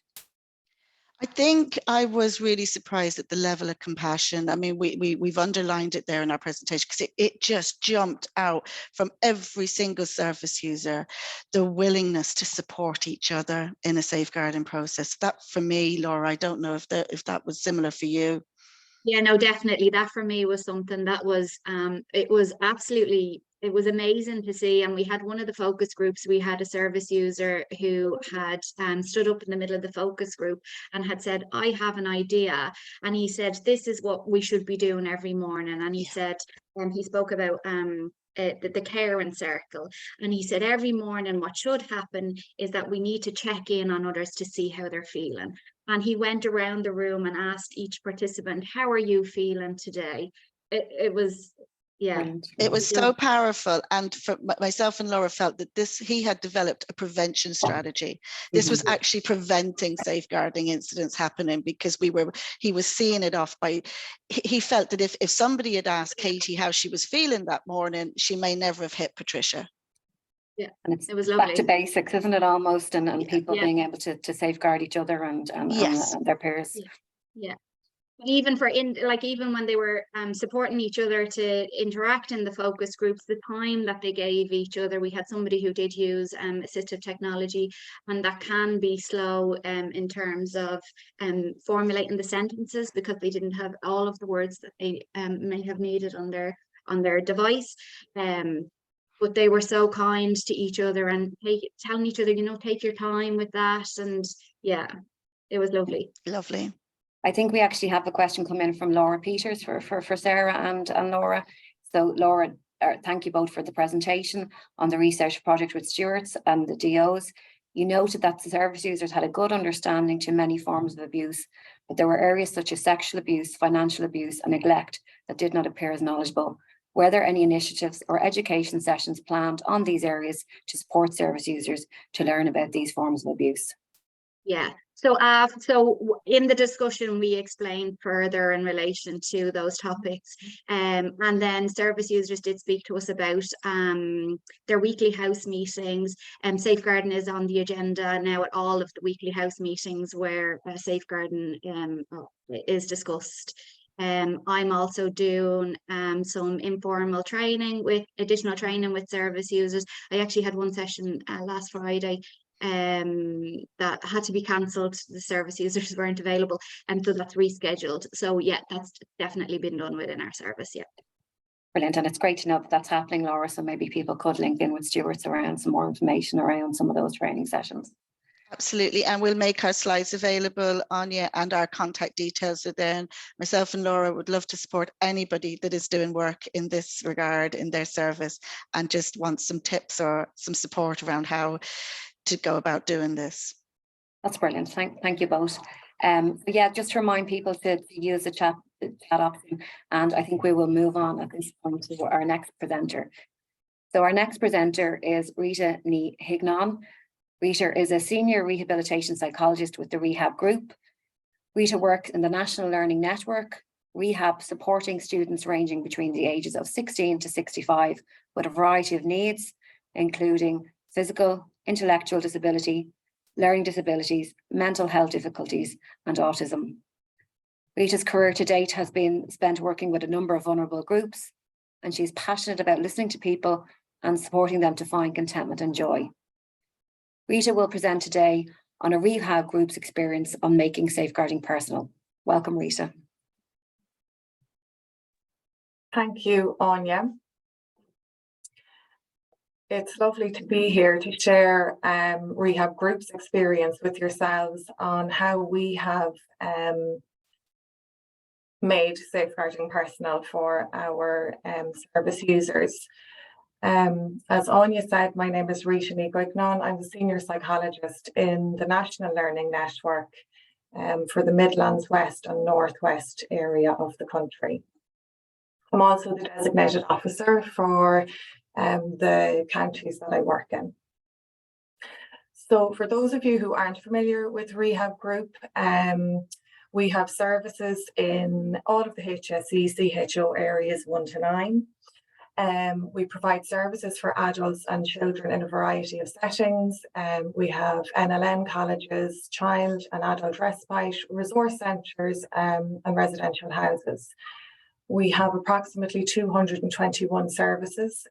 I think I was really surprised at the level of compassion. I mean, we've underlined it there in our presentation, because it just jumped out from every single service user, the willingness to support each other in a safeguarding process. That for me, Laura, I don't know if that was similar for you. Yeah, no, definitely. That for me was something that was, it was amazing to see. And we had one of the focus groups, we had a service user who had stood up in the middle of the focus group and had said, I have an idea. And he said, this is what we should be doing every morning. And he said, he spoke about the caring circle. And he said, every morning what should happen is that we need to check in on others to see how they're feeling. And he went around the room and asked each participant, how are you feeling today? It was, yeah. Brilliant. It was so powerful. And for myself and Laura felt that he had developed a prevention strategy. This was actually preventing safeguarding incidents happening, because he was seeing it off by, he felt that if somebody had asked Katie how she was feeling that morning, she may never have hit Patricia. Yeah, and it was back lovely. to basics, isn't it, almost, and people Yeah. being able to safeguard each other and Yes. their peers. Yeah. Even even when they were supporting each other to interact in the focus groups, the time that they gave each other, we had somebody who did use assistive technology, and that can be slow in terms of formulating the sentences, because they didn't have all of the words that they may have needed on their device. But they were so kind to each other and telling each other, take your time with that. And yeah, it was lovely. Lovely. I think we actually have a question come in from Laura Peters for Sarah and Laura. So Laura, thank you both for the presentation on the research project with stewards and the DOs. You noted that the service users had a good understanding to many forms of abuse, but there were areas such as sexual abuse, financial abuse and neglect that did not appear as knowledgeable. Were there any initiatives or education sessions planned on these areas to support service users to learn about these forms of abuse? Yeah. So in the discussion, we explained further in relation to those topics. And then service users did speak to us about their weekly house meetings. Safeguarding is on the agenda now at all of the weekly house meetings where safeguarding is discussed. I'm also doing some informal training additional training with service users. I actually had one session last Friday that had to be cancelled. The service users weren't available, and so that's rescheduled. So yeah, that's definitely been done within our service. Yeah. Brilliant, and it's great to know that that's happening, Laura, so maybe people could link in with stewards around some more information around some of those training sessions. Absolutely, and we'll make our slides available, Anya, and our contact details are there. And myself and Laura would love to support anybody that is doing work in this regard in their service and just want some tips or some support around how to go about doing this. That's brilliant. Thank you both. Yeah, just to remind people to use the chat option, and I think we will move on at this point to our next presenter. So our next presenter is Rita Ní Hignon. Rita is a senior rehabilitation psychologist with the Rehab Group. Rita works in the National Learning Network, rehab supporting students ranging between the ages of 16 to 65 with a variety of needs, including physical, intellectual disability, learning disabilities, mental health difficulties, and autism. Rita's career to date has been spent working with a number of vulnerable groups, and she's passionate about listening to people and supporting them to find contentment and joy. Rita will present today on a Rehab Group's experience on making safeguarding personal. Welcome, Rita. Thank you, Anya. It's lovely to be here to share Rehab Group's experience with yourselves on how we have made safeguarding personal for our service users. As Anya said, my name is Rita Ní Hignon. I'm a senior psychologist in the National Learning Network for the Midlands West and Northwest area of the country. I'm also the designated officer for the counties that I work in. So for those of you who aren't familiar with Rehab Group, We have services in all of the HSE, CHO areas 1 to 9. We provide services for adults and children in a variety of settings. We have NLN colleges, child and adult respite, resource centres, and residential houses. We have approximately 221 services.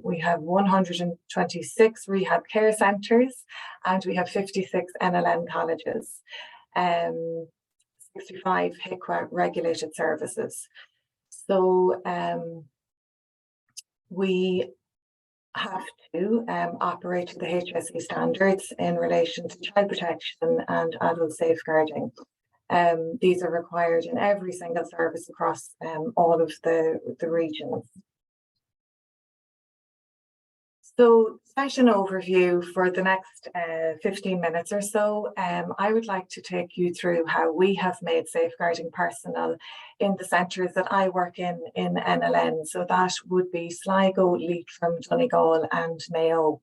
We have 126 rehab care centres, and we have 56 NLN colleges, 65 HICWA regulated services. So we have to operate to the HSE standards in relation to child protection and adult safeguarding. These are required in every single service across all of the regions. So, session overview for the next 15 minutes or so. I would like to take you through how we have made safeguarding personal in the centres that I work in NLN. So that would be Sligo, Leitrim, Donegal and Mayo.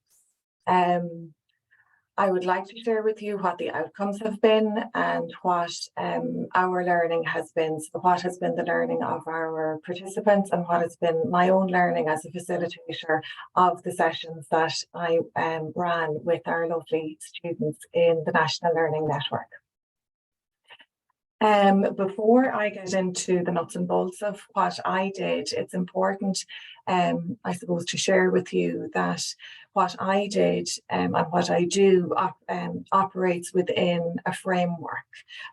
I would like to share with you what the outcomes have been and what our learning has been. So what has been the learning of our participants and what has been my own learning as a facilitator of the sessions that I ran with our lovely students in the National Learning Network. Before I get into the nuts and bolts of what I did, it's important, I suppose, to share with you that what I did and what I do operates within a framework,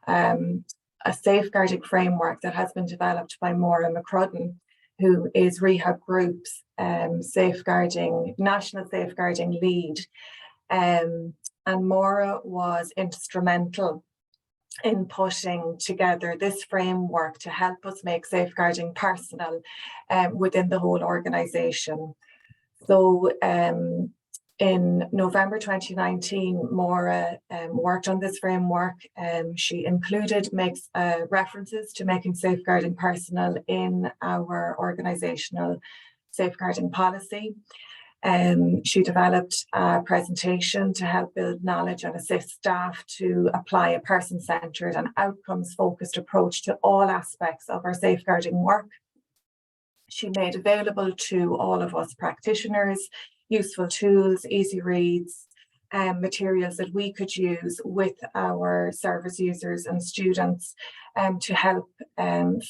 a safeguarding framework that has been developed by Maura McCrudden, who is Rehab Group's national safeguarding lead. And Maura was instrumental in putting together this framework to help us make safeguarding personal within the whole organisation. So in November 2019, Maura worked on this framework. She included references to making safeguarding personal in our organisational safeguarding policy. She developed a presentation to help build knowledge and assist staff to apply a person-centred and outcomes-focused approach to all aspects of our safeguarding work. She made available to all of us practitioners useful tools, easy reads, materials that we could use with our service users and students to help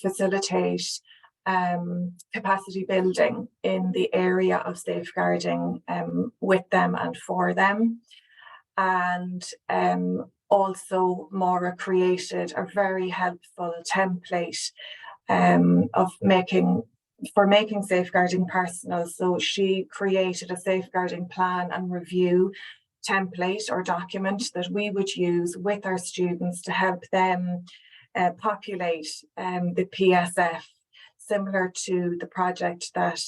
facilitate capacity building in the area of safeguarding with them and for them. And also Maura created a very helpful template for making safeguarding personal. So she created a safeguarding plan and review template or document that we would use with our students to help them populate the PSF, similar to the project that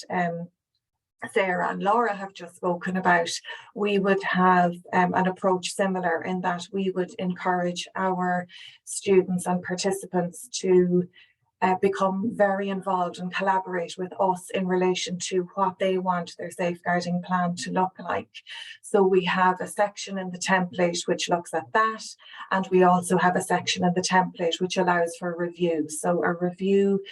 Sarah and Laura have just spoken about. We would have an approach similar in that we would encourage our students and participants to become very involved and collaborate with us in relation to what they want their safeguarding plan to look like. So we have a section in the template which looks at that, and we also have a section in the template which allows for review. So a review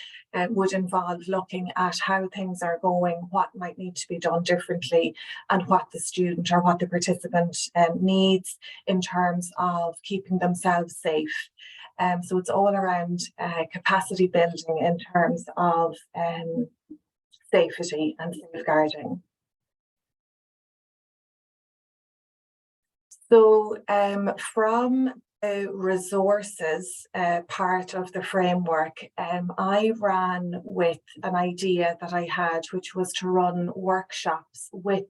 would involve looking at how things are going, what might need to be done differently, and what the student or what the participant needs in terms of keeping themselves safe. So it's all around capacity building in terms of safety and safeguarding. So from the resources part of the framework, I ran with an idea that I had, which was to run workshops with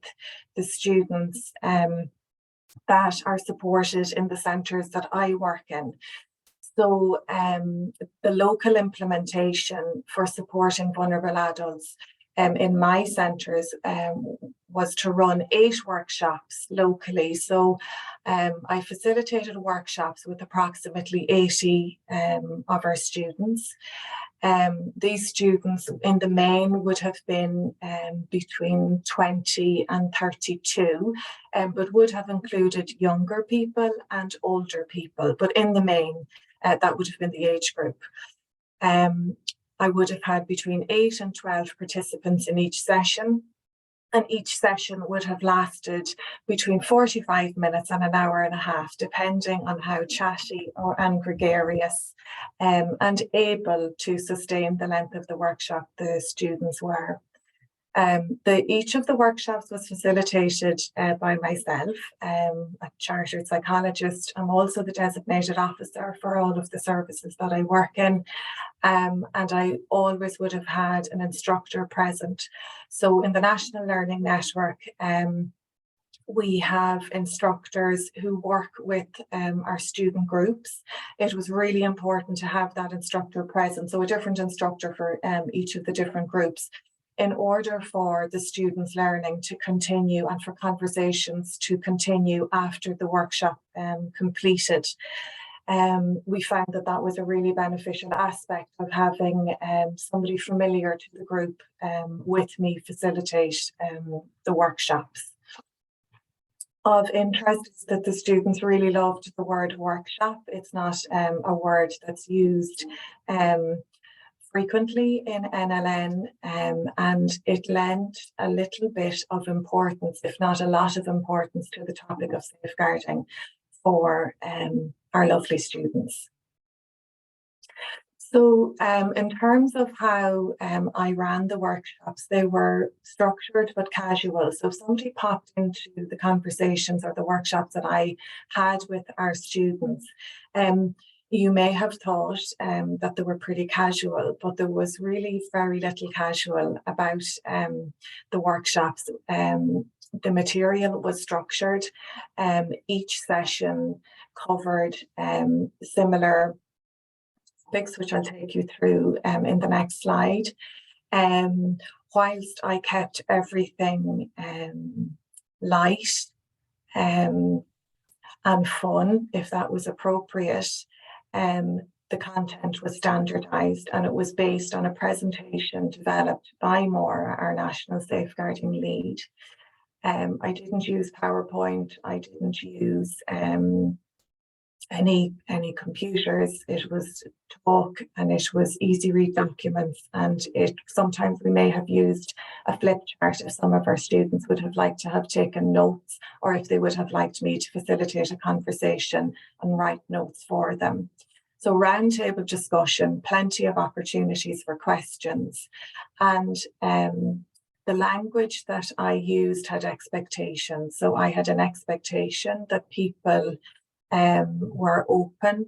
the students that are supported in the centres that I work in. So the local implementation for supporting vulnerable adults in my centres was to run 8 workshops locally. So I facilitated workshops with approximately 80 of our students. These students in the main would have been between 20 and 32, but would have included younger people and older people, but in the main that would have been the age group. I would have had between 8 and 12 participants in each session. And each session would have lasted between 45 minutes and an hour and a half, depending on how chatty and gregarious and able to sustain the length of the workshop the students were. Each of the workshops was facilitated by myself, a chartered psychologist. I'm also the designated officer for all of the services that I work in. And I always would have had an instructor present. So in the National Learning Network, we have instructors who work with our student groups. It was really important to have that instructor present, so a different instructor for each of the different groups, in order for the students' learning to continue and for conversations to continue after the workshop completed. We found that that was a really beneficial aspect of having somebody familiar to the group with me facilitate the workshops. Of interest is that the students really loved the word workshop. It's not a word that's used frequently in NLN, and it lent a little bit of importance, if not a lot of importance, to the topic of safeguarding for our lovely students. So in terms of how I ran the workshops, they were structured but casual. So if somebody popped into the conversations or the workshops that I had with our students, you may have thought that they were pretty casual, but there was really very little casual about the workshops. The material was structured. Each session covered similar topics, which I'll take you through in the next slide. Whilst I kept everything light and fun, if that was appropriate, the content was standardised, and it was based on a presentation developed by Maura, our National Safeguarding Lead. I didn't use PowerPoint. I didn't use any computers. It was talk, and it was easy read documents, and sometimes we may have used a flip chart if some of our students would have liked to have taken notes, or if they would have liked me to facilitate a conversation and write notes for them. So roundtable discussion, plenty of opportunities for questions, and the language that I used had expectations. So I had an expectation that people were open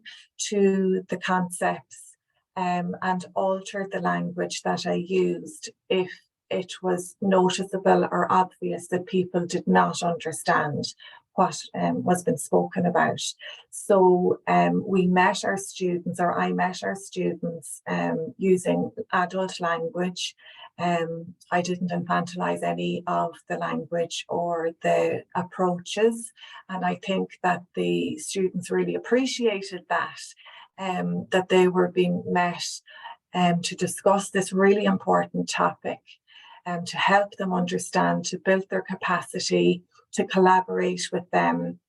to the concepts and altered the language that I used if it was noticeable or obvious that people did not understand what was being spoken about. So we met our students, or I met our students using adult language. I didn't infantilize any of the language or the approaches, and I think that the students really appreciated that, that they were being met to discuss this really important topic, to help them understand, to build their capacity, to collaborate with them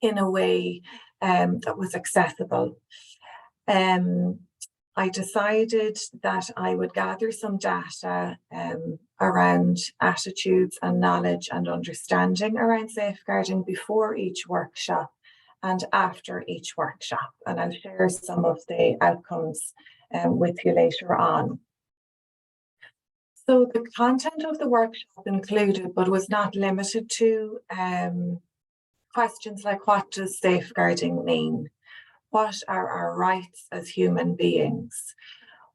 in a way that was accessible. I decided that I would gather some data around attitudes and knowledge and understanding around safeguarding before each workshop and after each workshop. And I'll share some of the outcomes with you later on. So the content of the workshop included, but was not limited to, questions like, what does safeguarding mean? What are our rights as human beings?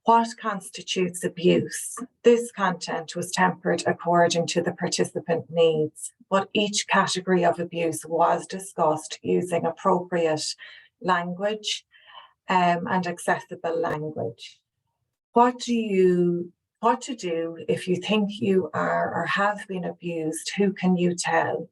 What constitutes abuse? This content was tempered according to the participant needs, but each category of abuse was discussed using appropriate language and accessible language. What to do if you think you are or have been abused? Who can you tell?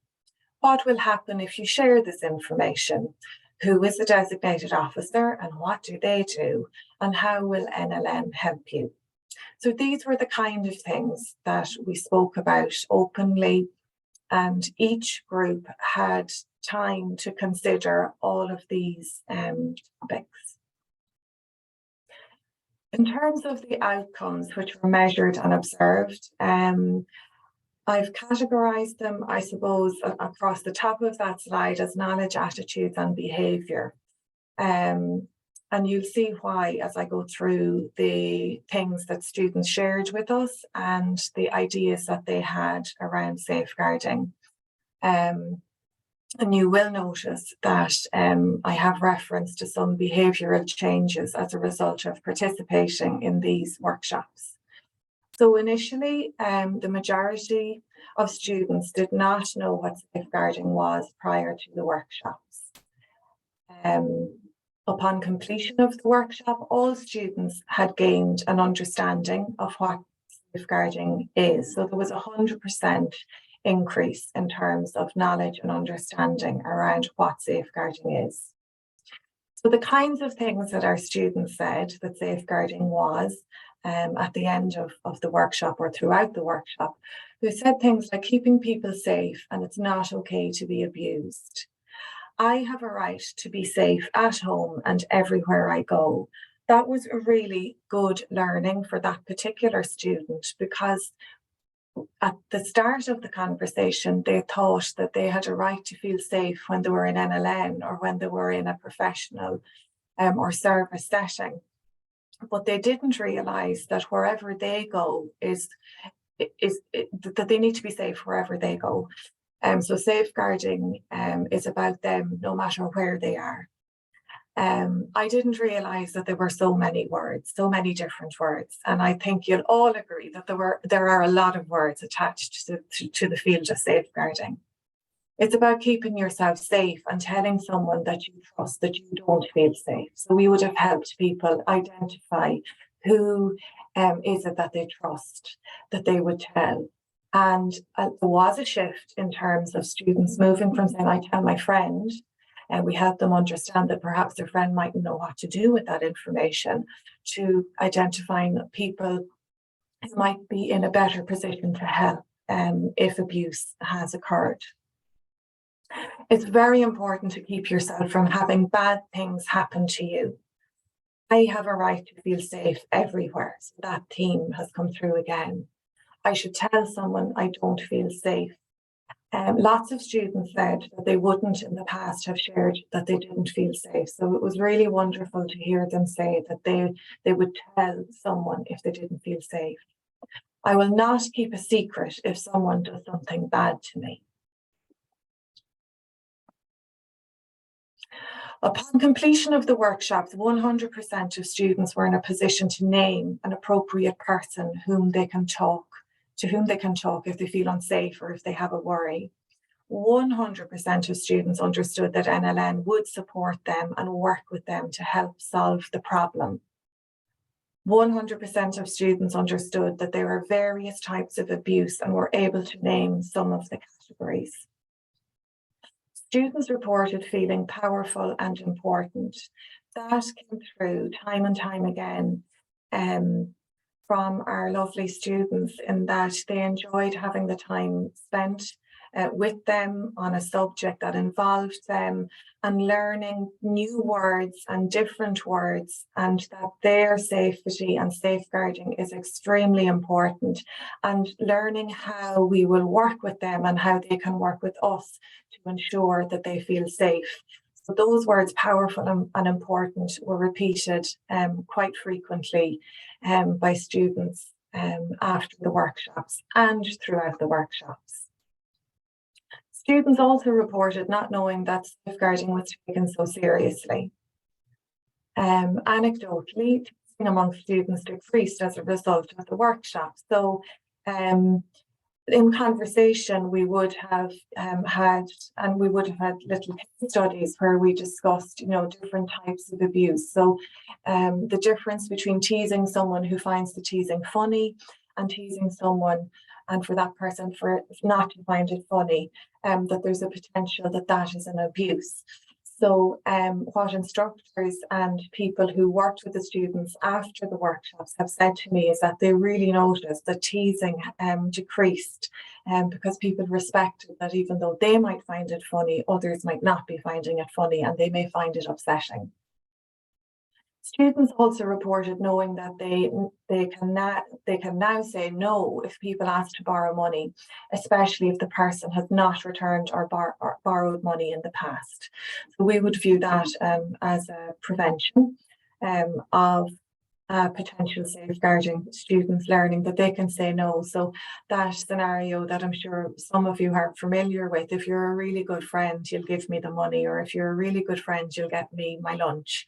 What will happen if you share this information? Who is the designated officer and what do they do? And how will NLN help you? So these were the kind of things that we spoke about openly, and each group had time to consider all of these topics. In terms of the outcomes which were measured and observed, I've categorized them, I suppose, across the top of that slide as knowledge, attitudes, and behavior. And you'll see why as I go through the things that students shared with us and the ideas that they had around safeguarding. And you will notice that I have reference to some behavioural changes as a result of participating in these workshops. So initially, the majority of students did not know what safeguarding was prior to the workshops. Upon completion of the workshop, all students had gained an understanding of what safeguarding is. So there was 100% increase in terms of knowledge and understanding around what safeguarding is. So the kinds of things that our students said that safeguarding was at the end of the workshop or throughout the workshop, they said things like keeping people safe and it's not okay to be abused. I have a right to be safe at home and everywhere I go. That was a really good learning for that particular student, because at the start of the conversation, they thought that they had a right to feel safe when they were in NLN or when they were in a professional or service setting. But they didn't realise that wherever they go that they need to be safe wherever they go. So safeguarding is about them no matter where they are. I didn't realise that there were so many words, so many different words. And I think you'll all agree that there are a lot of words attached to the field of safeguarding. It's about keeping yourself safe and telling someone that you trust that you don't feel safe. So we would have helped people identify who is it that they trust, that they would tell. And there was a shift in terms of students moving from saying, I tell my friend, and we help them understand that perhaps their friend mightn't know what to do with that information, to identifying people who might be in a better position to help if abuse has occurred. It's very important to keep yourself from having bad things happen to you. I have a right to feel safe everywhere. So that theme has come through again. I should tell someone I don't feel safe. Lots of students said that they wouldn't in the past have shared that they didn't feel safe. So it was really wonderful to hear them say that they would tell someone if they didn't feel safe. I will not keep a secret if someone does something bad to me. Upon completion of the workshops, 100% of students were in a position to name an appropriate person to whom they can talk if they feel unsafe or if they have a worry. 100% of students understood that NLN would support them and work with them to help solve the problem. 100% of students understood that there are various types of abuse and were able to name some of the categories. Students reported feeling powerful and important. That came through time and time again from our lovely students, in that they enjoyed having the time spent with them on a subject that involved them and learning new words and different words, and that their safety and safeguarding is extremely important, and learning how we will work with them and how they can work with us to ensure that they feel safe. So those words, powerful and important, were repeated quite frequently by students after the workshops and throughout the workshops. Students also reported not knowing that safeguarding was taken so seriously. Anecdotally, teaching among students decreased as a result of the workshop. So in conversation, we would have had little case studies where we discussed, different types of abuse. So the difference between teasing someone who finds the teasing funny and teasing someone, and for that person for not to find it funny, that there's a potential that is an abuse. So what instructors and people who worked with the students after the workshops have said to me is that they really noticed that teasing decreased because people respected that even though they might find it funny, others might not be finding it funny and they may find it upsetting. Students also reported knowing that they can now say no if people ask to borrow money, especially if the person has not returned or borrowed money in the past. So we would view that as a prevention of potential safeguarding students learning that they can say no. So that scenario that I'm sure some of you are familiar with, if you're a really good friend, you'll give me the money, or if you're a really good friend, you'll get me my lunch.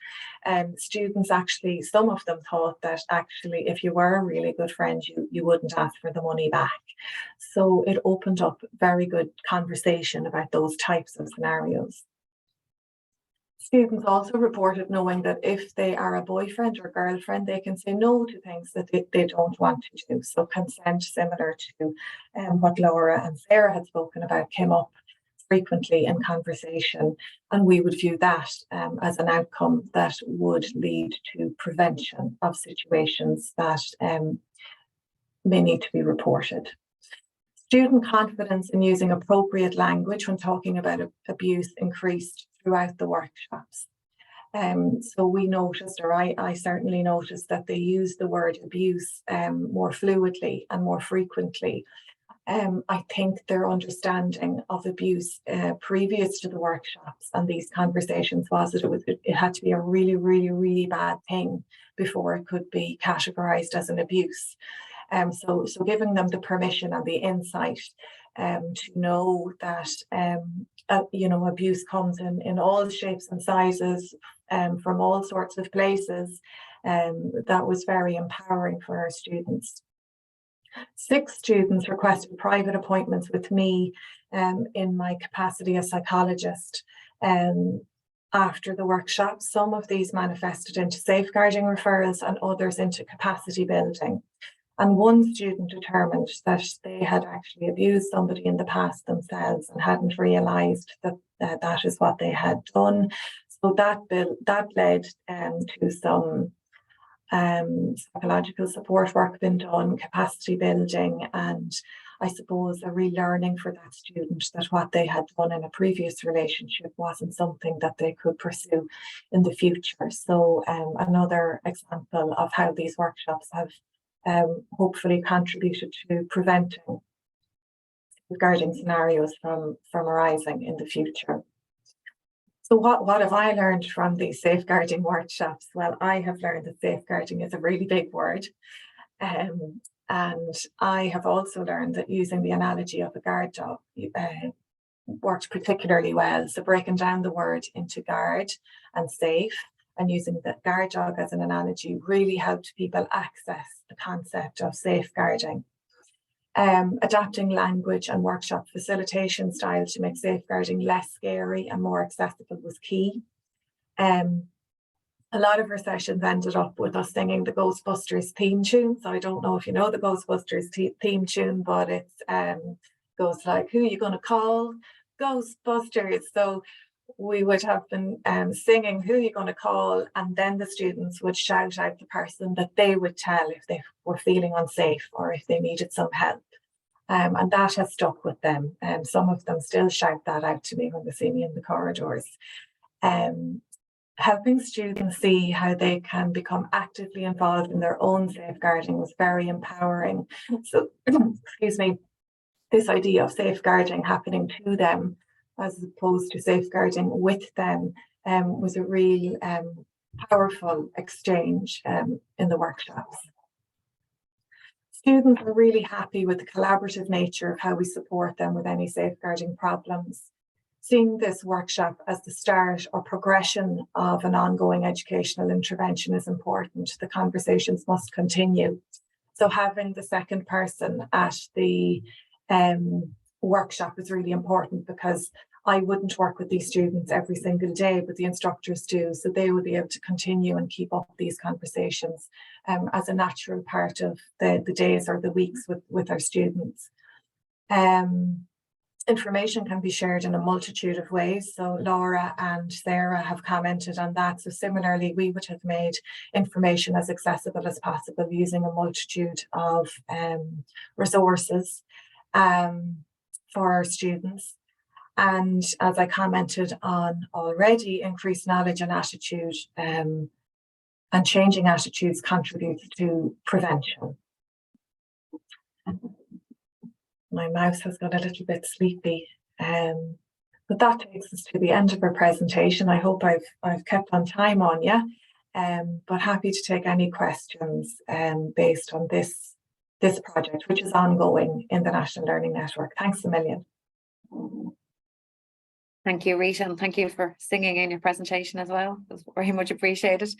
Students actually, some of them thought that actually if you were a really good friend, you wouldn't ask for the money back. So it opened up very good conversation about those types of scenarios. Students also reported knowing that if they are a boyfriend or girlfriend, they can say no to things that they don't want to do. So consent, similar to what Laura and Sarah had spoken about, came up frequently in conversation. And we would view that as an outcome that would lead to prevention of situations that may need to be reported. Student confidence in using appropriate language when talking about abuse increased throughout the workshops. So we noticed, or I certainly noticed, that they use the word abuse more fluidly and more frequently. I think their understanding of abuse previous to the workshops and these conversations was that it had to be a really, really, really bad thing before it could be categorized as an abuse. So giving them the permission and the insight to know that abuse comes in all shapes and sizes, from all sorts of places, that was very empowering for our students. 6 students requested private appointments with me in my capacity as psychologist after the workshop. Some of these manifested into safeguarding referrals and others into capacity building. And one student determined that they had actually abused somebody in the past themselves and hadn't realised that that is what they had done. So that led to some psychological support work being done, capacity building, and I suppose a relearning for that student that what they had done in a previous relationship wasn't something that they could pursue in the future. So another example of how these workshops have hopefully contributed to preventing safeguarding scenarios from arising in the future. So what have I learned from these safeguarding workshops? Well, I have learned that safeguarding is a really big word. And I have also learned that using the analogy of a guard dog worked particularly well. So breaking down the word into guard and safe, and using the guard dog as an analogy really helped people access the concept of safeguarding. Adapting language and workshop facilitation styles to make safeguarding less scary and more accessible was key. A lot of our sessions ended up with us singing the Ghostbusters theme tune. So I don't know if you know the Ghostbusters theme tune, but it goes like, who are you going to call? Ghostbusters. So we would have been singing who you're going to call, and then the students would shout out the person that they would tell if they were feeling unsafe or if they needed some help. And that has stuck with them. Some of them still shout that out to me when they see me in the corridors. Helping students see how they can become actively involved in their own safeguarding was very empowering. So, excuse me, this idea of safeguarding happening to them as opposed to safeguarding with them was a real powerful exchange in the workshops. Students are really happy with the collaborative nature of how we support them with any safeguarding problems. Seeing this workshop as the start or progression of an ongoing educational intervention is important. The conversations must continue. So having the second person at the workshop is really important, because I wouldn't work with these students every single day, but the instructors do. So they will be able to continue and keep up these conversations as a natural part of the days or the weeks with our students. Information can be shared in a multitude of ways. So Laura and Sarah have commented on that. So similarly, we would have made information as accessible as possible using a multitude of resources for our students. And as I commented on already, increased knowledge and attitude and changing attitudes contributes to prevention. My mouse has got a little bit sleepy. But that takes us to the end of our presentation. I hope I've kept on time, Anya, but happy to take any questions based on this project, which is ongoing in the National Learning Network. Thanks a million. Thank you, Rita, and thank you for singing in your presentation as well. It was very much appreciated.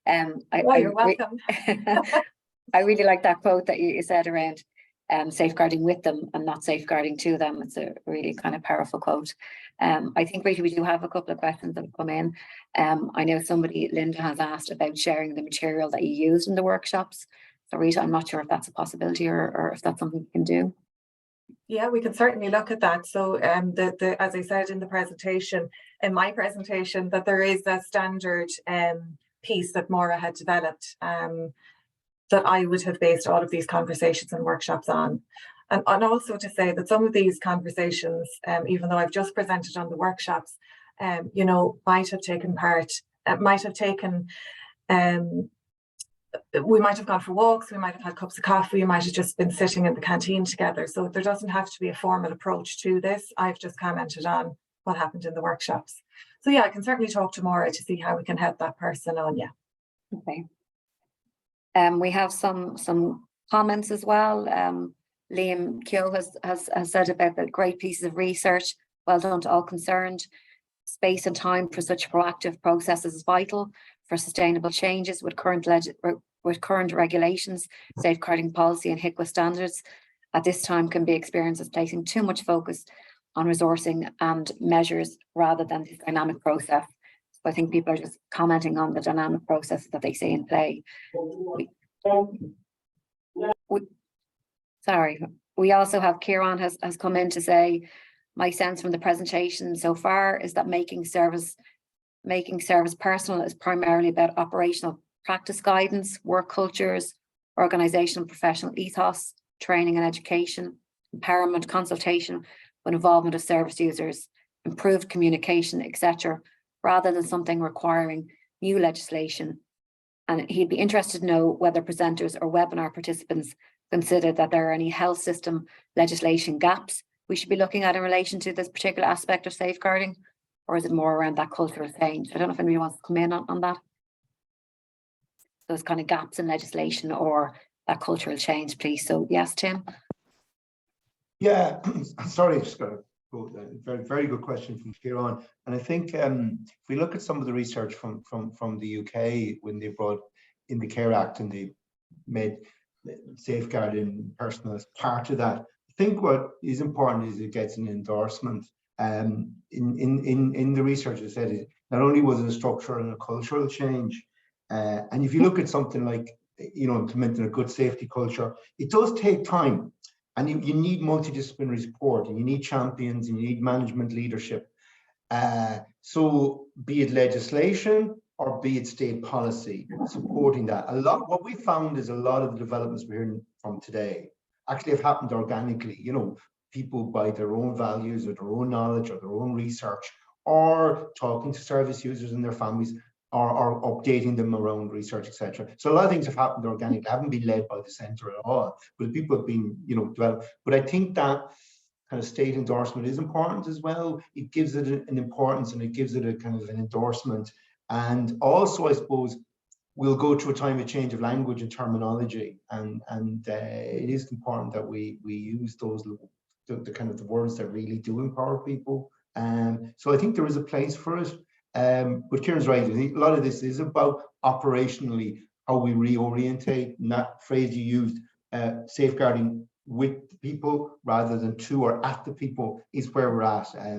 You're welcome. I really like that quote that you said around safeguarding with them and not safeguarding to them. It's a really kind of powerful quote. I think, Rita, we do have a couple of questions that have come in. I know Linda has asked about sharing the material that you used in the workshops. So Rita, I'm not sure if that's a possibility or if that's something you can do. Yeah, we can certainly look at that. So as I said in my presentation, that there is a standard piece that Maura had developed that I would have based all of these conversations and workshops on. And also to say that some of these conversations, even though I've just presented on the workshops, might have taken we might have gone for walks, we might have had cups of coffee, we might have just been sitting in the canteen together. So there doesn't have to be a formal approach to this. I've just commented on what happened in the workshops. So yeah, I can certainly talk to Maura to see how we can help that person on. Yeah. Okay. We have some comments as well. Liam Keogh has said about the great pieces of research. Well done to all concerned. Space and time for such proactive processes is vital for sustainable changes with current regulations, safeguarding policy and HICWA standards at this time can be experienced as placing too much focus on resourcing and measures rather than the dynamic process. So I think people are just commenting on the dynamic process that they see in play. We also have Kieran has come in to say, my sense from the presentation so far is that making service personal is primarily about operational practice guidance, work cultures, organizational professional ethos, training and education, empowerment, consultation with involvement of service users, improved communication, etc., rather than something requiring new legislation. And he'd be interested to know whether presenters or webinar participants consider that there are any health system legislation gaps we should be looking at in relation to this particular aspect of safeguarding, or is it more around that cultural change? I don't know if anybody wants to come in on that. Those kind of gaps in legislation or that cultural change, please. So yes, Tim. Yeah, sorry, just got a very, very good question from Kieran. And I think if we look at some of the research from the UK when they brought in the Care Act and they made safeguarding personal as part of that, I think what is important is it gets an endorsement. In the research, it said it not only was it a structural and a cultural change, and if you look at something like implementing a good safety culture, it does take time, and you need multidisciplinary support, and you need champions, and you need management leadership. So be it legislation or be it state policy supporting that. What we found is a lot of the developments we're hearing from today actually have happened organically. People by their own values or their own knowledge or their own research, or talking to service users and their families, or updating them around research, etc. So a lot of things have happened organically, haven't been led by the centre at all, but people have been, developed. But I think that kind of state endorsement is important as well. It gives it an importance, and it gives it a kind of an endorsement. And also, I suppose, we'll go through a time of change of language and terminology, and it is important that we use those the kind of the words that really do empower people. So I think there is a place for it. But Kieran's right. I think a lot of this is about operationally how we reorientate. And that phrase you used, safeguarding with the people rather than to or at the people, is where we're at. So I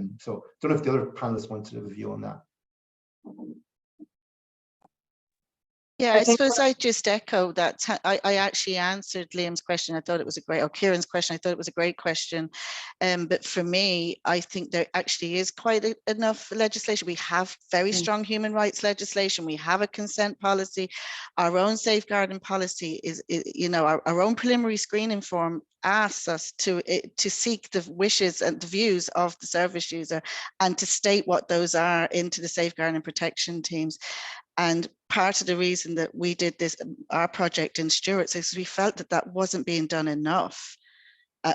don't know if the other panelists want to have a view on that. Yeah, I suppose I just echo that. I actually answered Liam's question. I thought it was Kieran's question. I thought it was a great question. But for me, I think there actually is quite enough legislation. We have very strong human rights legislation. We have a consent policy. Our own safeguarding policy is our own preliminary screening form asks us to seek the wishes and the views of the service user and to state what those are into the safeguarding and protection teams. And part of the reason that we did this, our project in Stewart's, is we felt that that wasn't being done enough.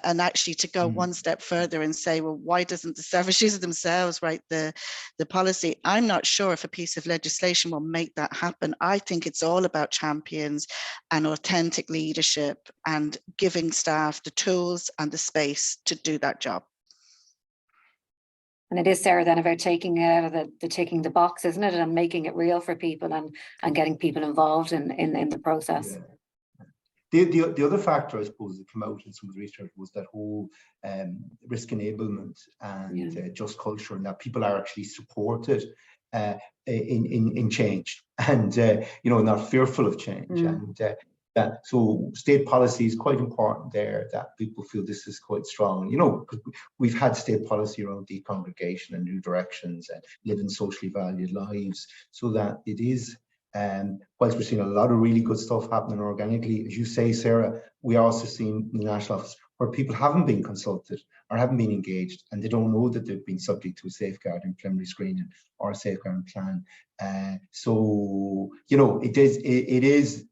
And actually to go one step further and say, well, why doesn't the service users themselves write the policy? I'm not sure if a piece of legislation will make that happen. I think it's all about champions and authentic leadership and giving staff the tools and the space to do that job. And it is, Sarah, then about taking it out of the ticking the box, isn't it? And making it real for people and getting people involved in the process. Yeah. The other factor, I suppose, that came out in some of the research was that whole risk enablement and just culture, and that people are actually supported in change and not fearful of change. And so state policy is quite important there, that people feel this is quite strong. Because we've had state policy around decongregation and new directions and living socially valued lives, so that it is. Whilst we're seeing a lot of really good stuff happening organically, as you say, Sarah, we also seen in the National Office where people haven't been consulted or haven't been engaged, and they don't know that they've been subject to a safeguarding preliminary screening or a safeguarding plan. So it is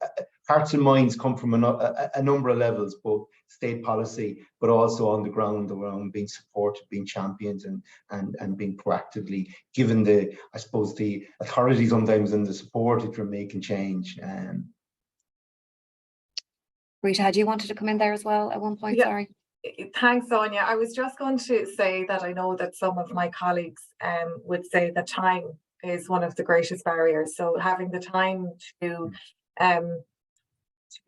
hearts and minds come from a number of levels, both state policy, but also on the ground around being supported, being championed, and being proactively given the authority sometimes and the support if you're making change. Rita, had you wanted to come in there as well at one point? Yeah. Sorry. Thanks, Sonia. I was just going to say that I know that some of my colleagues would say that time is one of the greatest barriers. So having the time to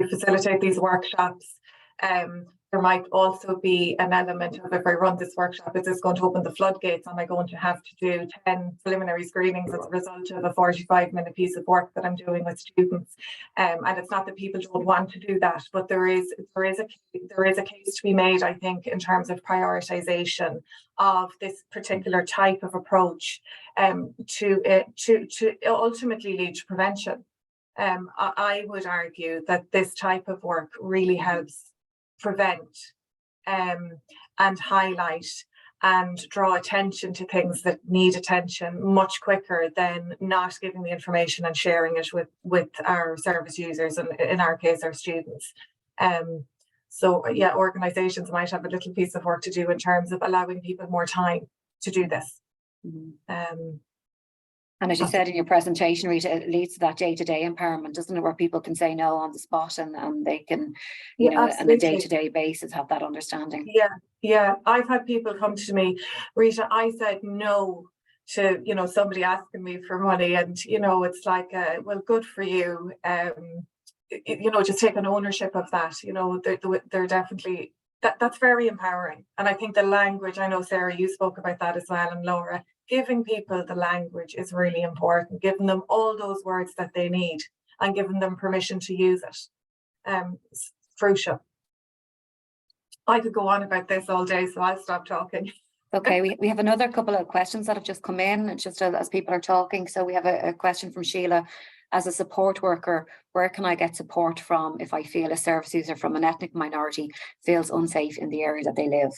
facilitate these workshops, there might also be an element of, if I run this workshop, is this going to open the floodgates? Am I going to have to do 10 preliminary screenings as a result of a 45-minute piece of work that I'm doing with students? And it's not that people don't want to do that, but there is a case to be made, I think, in terms of prioritization of this particular type of approach to ultimately lead to prevention. I would argue that this type of work really helps prevent and highlight and draw attention to things that need attention much quicker than not giving the information and sharing it with our service users, and in our case our students. So yeah, organizations might have a little piece of work to do in terms of allowing people more time to do this. And as you said in your presentation, Rita, it leads to that day-to-day empowerment, doesn't it, where people can say no on the spot and they can, on a day-to-day basis have that understanding. Yeah. I've had people come to me, Rita, I said no to, somebody asking me for money, and, it's like, well, good for you. Just taking ownership of that, they're definitely, that's very empowering. And I think the language, I know, Sarah, you spoke about that as well, and Laura, giving people the language is really important, giving them all those words that they need and giving them permission to use it. It's crucial. I could go on about this all day, so I'll stop talking. Okay, we have another couple of questions that have just come in, just as people are talking. So we have a question from Sheila. As a support worker, where can I get support from if I feel a service user from an ethnic minority feels unsafe in the area that they live?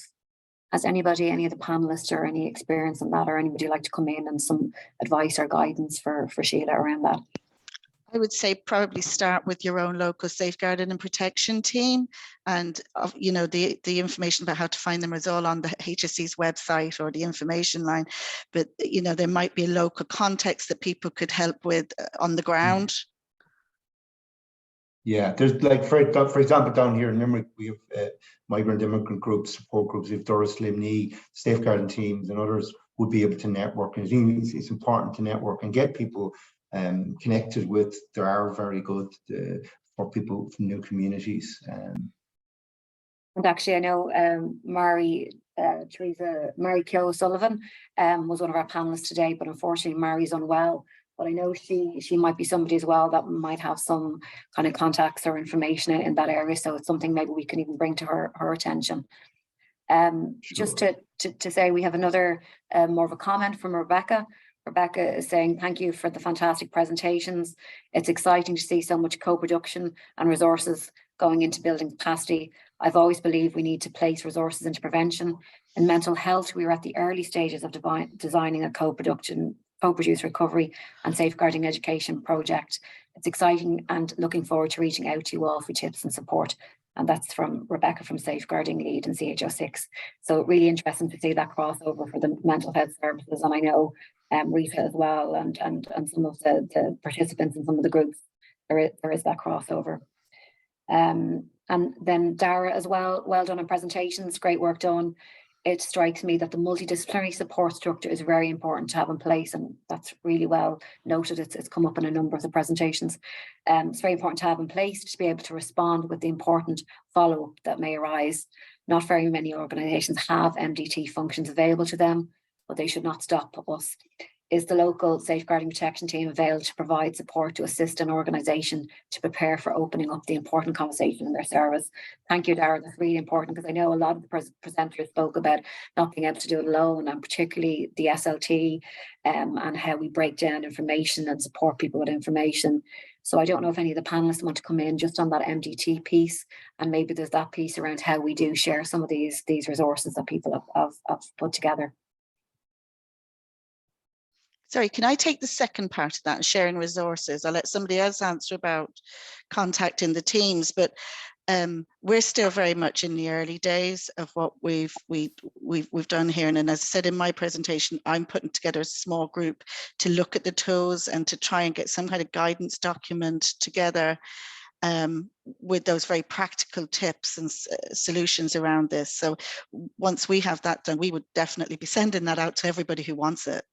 Has anybody, any of the panelists, or any experience in that, or anybody like to come in and some advice or guidance for Sheila around that? I would say probably start with your own local safeguarding and protection team, and the information about how to find them is all on the HSC's website or the information line. But there might be a local context that people could help with on the ground. Yeah, there's like for example down here in Limerick we have migrant immigrant groups, support groups. We have Doris Limney, safeguarding teams, and others would be able to network. And it's important to network and get people connected with. There are very good for people from new communities. And actually, I know Mary Keogh O'Sullivan was one of our panelists today, but unfortunately Mary's unwell. But I know she might be somebody as well that might have some kind of contacts or information in that area. So it's something maybe we can even bring to her attention. Sure. Just to say, we have another more of a comment from Rebecca. Rebecca is saying, thank you for the fantastic presentations. It's exciting to see so much co-production and resources going into building capacity. I've always believed we need to place resources into prevention. In mental health, we are at the early stages of designing a co-production co-produce recovery and safeguarding education project. It's exciting and looking forward to reaching out to you all for tips and support. And that's from Rebecca from Safeguarding Lead in CHO6. So really interesting to see that crossover for the mental health services. And I know Rita as well, and some of the participants in some of the groups, there is that crossover. And then Dara as well, well done on presentations, great work done. It strikes me that the multidisciplinary support structure is very important to have in place, and that's really well noted. It's come up in a number of the presentations. It's very important to have in place to be able to respond with the important follow-up that may arise. Not very many organisations have MDT functions available to them, but they should not stop us. Is the local safeguarding protection team available to provide support to assist an organisation to prepare for opening up the important conversation in their service? Thank you, Dara. That's really important, because I know a lot of the presenters spoke about not being able to do it alone, and particularly the SLT and how we break down information and support people with information. So I don't know if any of the panelists want to come in just on that MDT piece, and maybe there's that piece around how we do share some of these resources that people have put together. Sorry, can I take the second part of that, sharing resources? I'll let somebody else answer about contacting the teams, but we're still very much in the early days of what we've done here. And as I said in my presentation, I'm putting together a small group to look at the tools and to try and get some kind of guidance document together with those very practical tips and solutions around this. So once we have that done, we would definitely be sending that out to everybody who wants it.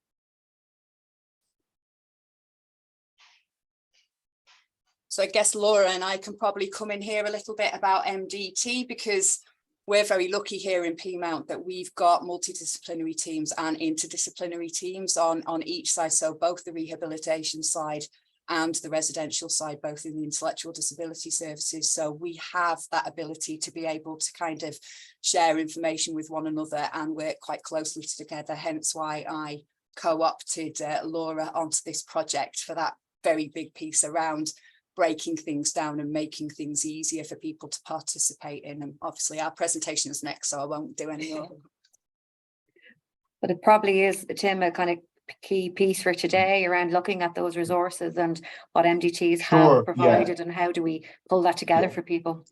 So I guess Laura and I can probably come in here a little bit about MDT, because we're very lucky here in Peamount that we've got multidisciplinary teams and interdisciplinary teams on each side. So both the rehabilitation side and the residential side, both in the intellectual disability services. So we have that ability to be able to kind of share information with one another and work quite closely together. Hence why I co-opted Laura onto this project for that very big piece around breaking things down and making things easier for people to participate in. And obviously our presentation is next, so I won't do any more. But it probably is, Tim, a kind of key piece for today around looking at those resources and what MDTs have provided, and how do we pull that together for people.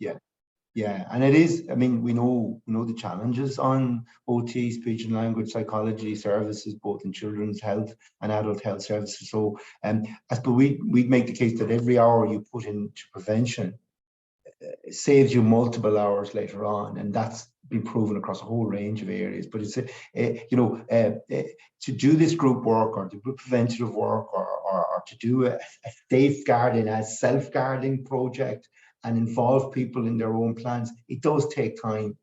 Yeah, and it is, I mean, we know the challenges on OT, speech and language psychology services, both in children's health and adult health services. So I suppose we'd make the case that every hour you put into prevention saves you multiple hours later on, and that's been proven across a whole range of areas. But it's to do this group work, or to do preventative work, or to do a safeguarding as self-guarding project and involve people in their own plans, it does take time.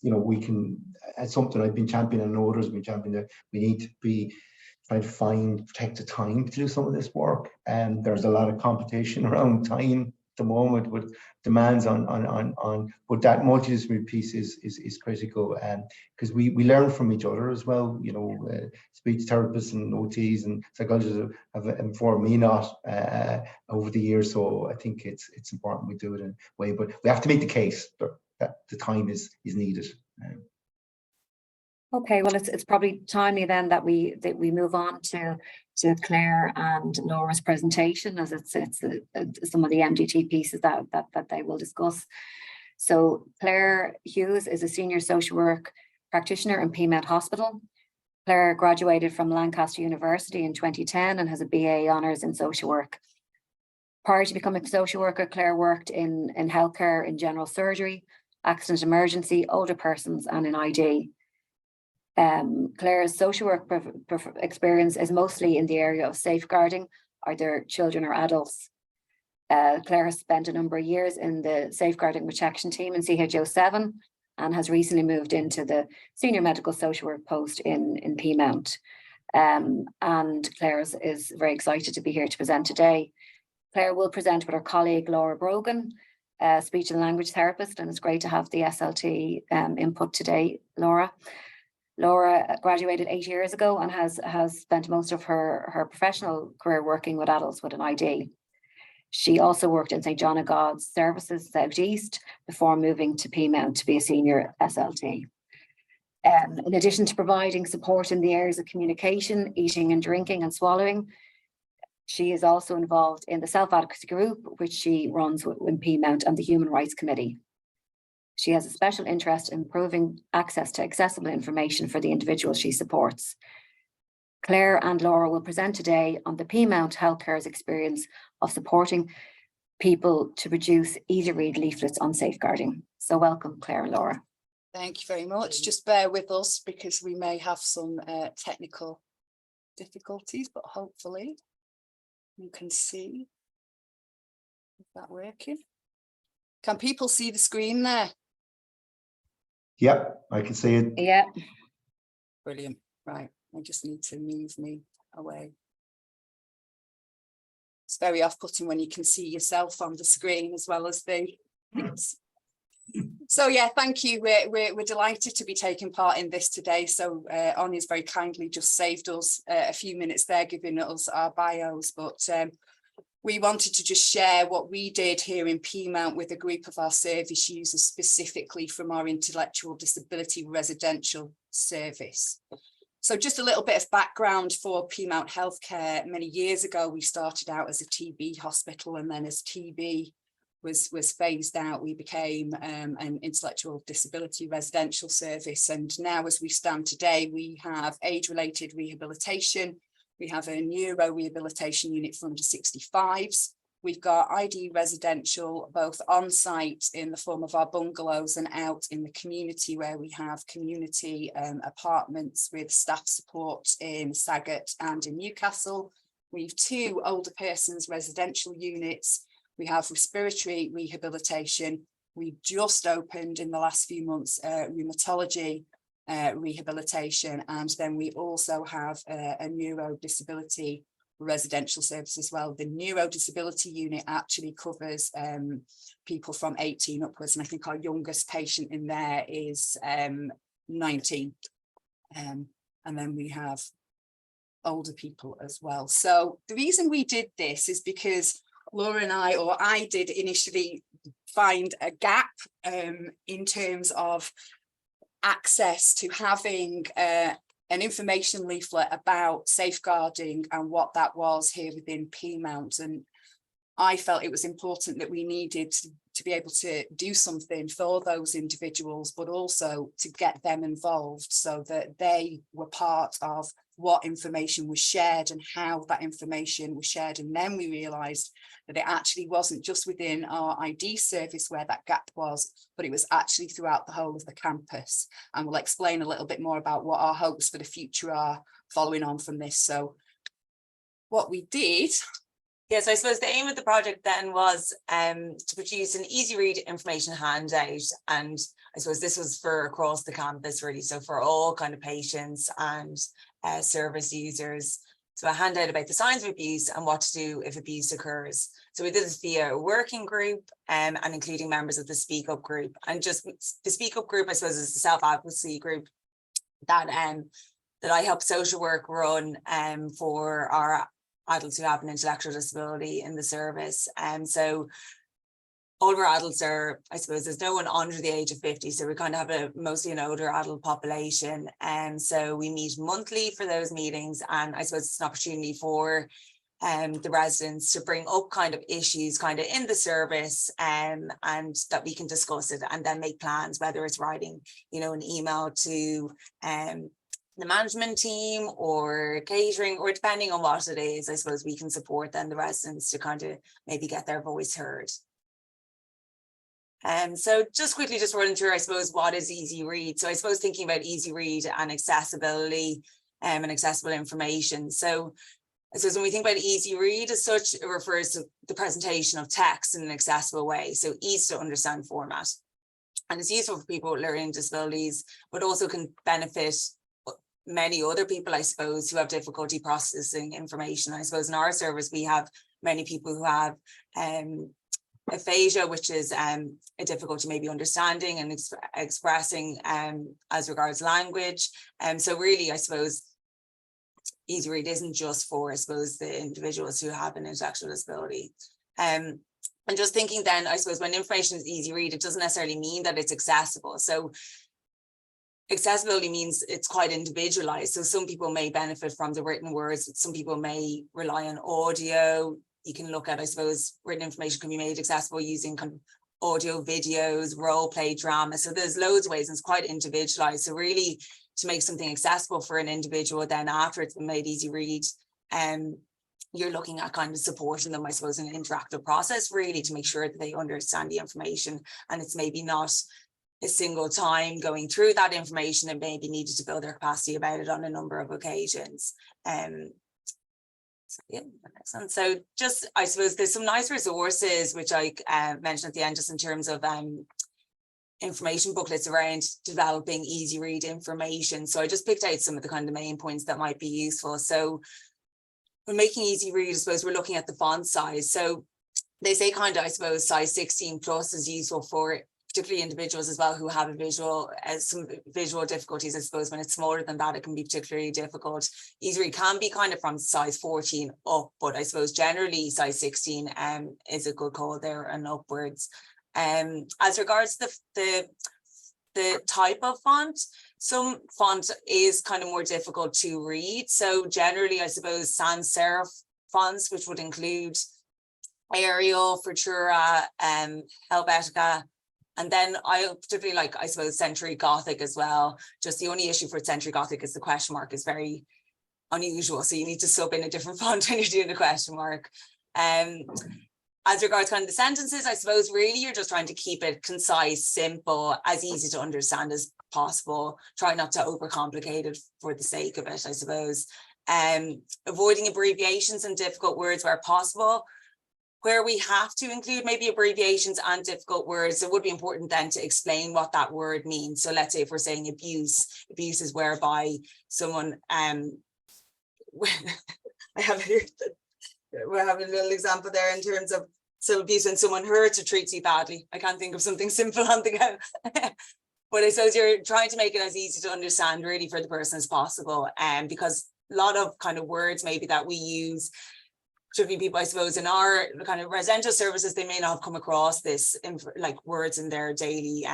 We can, as something I've been championing and others have been championing, that we need to be trying to protect the time to do some of this work. And there's a lot of competition around time at the moment with demands on but that multidisciplinary piece is critical, because we learn from each other as well. Speech therapists and OTs and psychologists have informed me not over the years, so I think it's important we do it in a way, but we have to make the case that the time is needed. Okay, well, it's probably timely then that we move on to Claire and Laura's presentation, as it's some of the MDT pieces that they will discuss. So Claire Hughes is a senior social work practitioner in Peamount Hospital. Claire graduated from Lancaster University in 2010 and has a BA honours in social work. Prior to becoming a social worker, Claire worked in healthcare, in general surgery, accident emergency, older persons, and in ID. Claire's social work experience is mostly in the area of safeguarding, either children or adults. Claire has spent a number of years in the safeguarding protection team in CHO7 and has recently moved into the senior medical social work post in Peamount. And Claire is very excited to be here to present today. Claire will present with her colleague Laura Brogan, speech and language therapist, and it's great to have the SLT input today, Laura. Laura graduated 8 years ago and has spent most of her professional career working with adults with an ID. She also worked in St. John of God's Services South East before moving to Peamount to be a senior SLT. In addition to providing support in the areas of communication, eating and drinking and swallowing, she is also involved in the self-advocacy group, which she runs in Peamount, and the Human Rights Committee. She has a special interest in improving access to accessible information for the individuals she supports. Claire and Laura will present today on the Peamount Healthcare's experience of supporting people to produce easy-read leaflets on safeguarding. So welcome, Claire and Laura. Thank you very much. Just bear with us because we may have some technical difficulties, but hopefully you can see. Is that working? Can people see the screen there? Yep, I can see it. Yeah. Brilliant. Right. I just need to move me away. It's very off-putting when you can see yourself on the screen as well as the things. So yeah, thank you. We're delighted to be taking part in this today. So Anya's very kindly just saved us a few minutes there, giving us our bios, but we wanted to just share what we did here in Peamount with a group of our service users, specifically from our intellectual disability residential service. So just a little bit of background for Peamount Healthcare. Many years ago, we started out as a TB hospital, and then as TB was phased out, we became an intellectual disability residential service. And now, as we stand today, we have age-related rehabilitation. We have a neuro rehabilitation unit for under 65s. We've got ID residential, both on site in the form of our bungalows and out in the community, where we have community apartments with staff support in Saggart and in Newcastle. We have 2 older persons residential units. We have respiratory rehabilitation. We've just opened in the last few months rheumatology rehabilitation, and then we also have a neuro disability residential service as well. The neuro disability unit actually covers people from 18 upwards, and I think our youngest patient in there is 19, and then we have older people as well. So the reason we did this is because Laura and I did initially find a gap in terms of access to having an information leaflet about safeguarding and what that was here within Peamount. And I felt it was important that we needed to be able to do something for those individuals, but also to get them involved so that they were part of what information was shared and how that information was shared. And then we realised that it actually wasn't just within our ID service where that gap was, but it was actually throughout the whole of the campus. And we'll explain a little bit more about what our hopes for the future are following on from this. So what we did. Yes, I suppose the aim of the project then was to produce an easy read information handout, and I suppose this was for across the campus really, so for all kind of patients and service users. So a handout about the signs of abuse and what to do if abuse occurs. So we did this via a working group and including members of the Speak Up group. And just the Speak Up group, I suppose, is the self-advocacy group that I help social work run for our adults who have an intellectual disability in the service. And so all of our adults are, I suppose, there's no one under the age of 50. So we kind of have mostly an older adult population. And so we meet monthly for those meetings. And I suppose it's an opportunity for the residents to bring up kind of issues kind of in the service and that we can discuss it and then make plans, whether it's writing, an email to the management team or catering, or depending on what it is, I suppose we can support then the residents to kind of maybe get their voice heard. So just quickly just running through, I suppose, what is easy read. So I suppose thinking about easy read and accessibility and accessible information. So I suppose when we think about easy read as such, it refers to the presentation of text in an accessible way. So easy to understand format. And it's useful for people with learning disabilities, but also can benefit many other people, I suppose, who have difficulty processing information. I suppose in our service, we have many people who have aphasia, which is a difficulty maybe understanding and expressing as regards language. So really, I suppose, easy read isn't just for, I suppose, the individuals who have an intellectual disability. And just thinking then, I suppose, when information is easy read, it doesn't necessarily mean that it's accessible. So accessibility means it's quite individualized. So some people may benefit from the written words, some people may rely on audio. You can look at, I suppose, written information can be made accessible using kind of audio, videos, role play, drama. So there's loads of ways, and it's quite individualized. So really, to make something accessible for an individual, then after it's been made easy read, you're looking at kind of supporting them, I suppose, in an interactive process, really, to make sure that they understand the information, and it's maybe not a single time going through that information and maybe needed to build their capacity about it on a number of occasions. So yeah, the next one. So just, I suppose there's some nice resources which I mentioned at the end, just in terms of information booklets around developing easy read information. So I just picked out some of the kind of main points that might be useful. So when making easy read, I suppose we're looking at the font size. So they say kind of, I suppose, size 16 plus is useful for particularly individuals as well who have some visual difficulties. I suppose when it's smaller than that, it can be particularly difficult. Easy read can be kind of from size 14 up, but I suppose generally size 16 is a good call there and upwards. As regards the type of font, some font is kind of more difficult to read. So generally, I suppose sans serif fonts, which would include Arial, Futura, Helvetica. And then I particularly like, I suppose, Century Gothic as well. Just the only issue for Century Gothic is the question mark is very unusual. So you need to sub in a different font when you're doing the question mark. As regards kind of the sentences, I suppose really you're just trying to keep it concise, simple, as easy to understand as possible. Try not to overcomplicate it for the sake of it, I suppose. Avoiding abbreviations and difficult words where possible. Where we have to include maybe abbreviations and difficult words, it would be important then to explain what that word means. So let's say if we're saying abuse is whereby someone, we're having a little example there in terms of, so abuse when someone hurts or treats you badly. I can't think of something simple on the go. But I suppose you're trying to make it as easy to understand really for the person as possible. Because a lot of kind of words maybe that we use, particularly people, I suppose, in our kind of residential services, they may not have come across this like words in their daily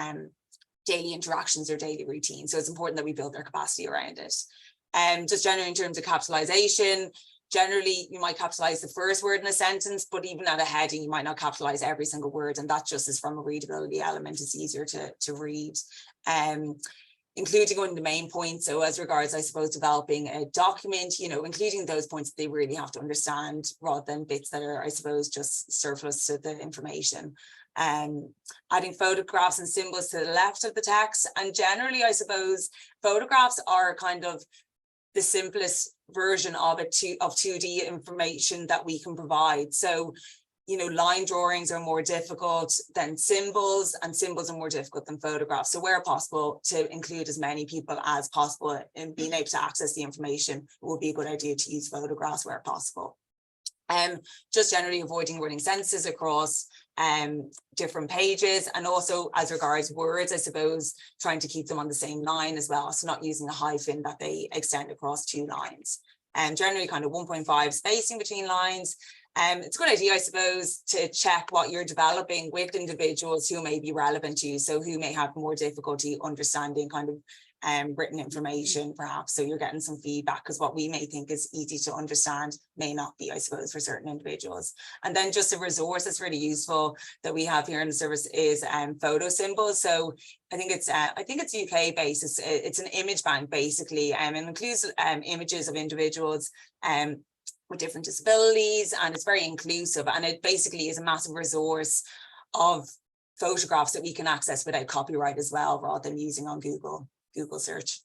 interactions or daily routine. So it's important that we build their capacity around it. Just generally in terms of capitalization, generally you might capitalize the first word in a sentence, but even at a heading, you might not capitalize every single word. And that just is from a readability element, it's easier to read. Including one of the main points. So as regards, I suppose, developing a document, including those points that they really have to understand rather than bits that are, I suppose, just surplus to the information. Adding photographs and symbols to the left of the text. And generally, I suppose, photographs are kind of the simplest version of 2D information that we can provide. So, line drawings are more difficult than symbols, and symbols are more difficult than photographs. So where possible, to include as many people as possible in being able to access the information, it would be a good idea to use photographs where possible. Just generally avoiding running sentences across different pages, and also as regards words, I suppose, trying to keep them on the same line as well. So not using a hyphen that they extend across 2 lines. And generally kind of 1.5 spacing between lines. It's a good idea, I suppose, to check what you're developing with individuals who may be relevant to you, so who may have more difficulty understanding kind of written information, perhaps. So you're getting some feedback, because what we may think is easy to understand may not be, I suppose, for certain individuals. And then just a resource that's really useful that we have here in the service is photo symbols. So I think it's UK based. It's an image bank basically, and it includes images of individuals with different disabilities, and it's very inclusive, and it basically is a massive resource of photographs that we can access without copyright as well, rather than using on Google search.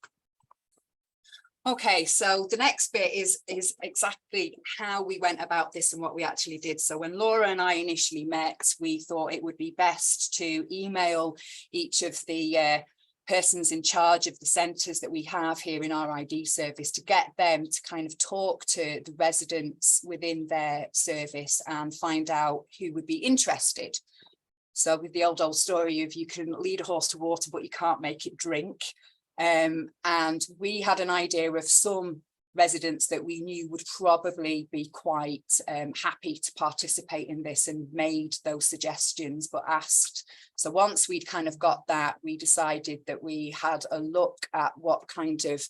Okay, so the next bit is exactly how we went about this and what we actually did. So when Laura and I initially met, we thought it would be best to email each of the persons in charge of the centres that we have here in our ID service, to get them to kind of talk to the residents within their service and find out who would be interested. So with the old story of you can lead a horse to water, but you can't make it drink. And we had an idea of some residents that we knew would probably be quite happy to participate in this, and made those suggestions but asked. So once we'd kind of got that, we decided that we had a look at what kind of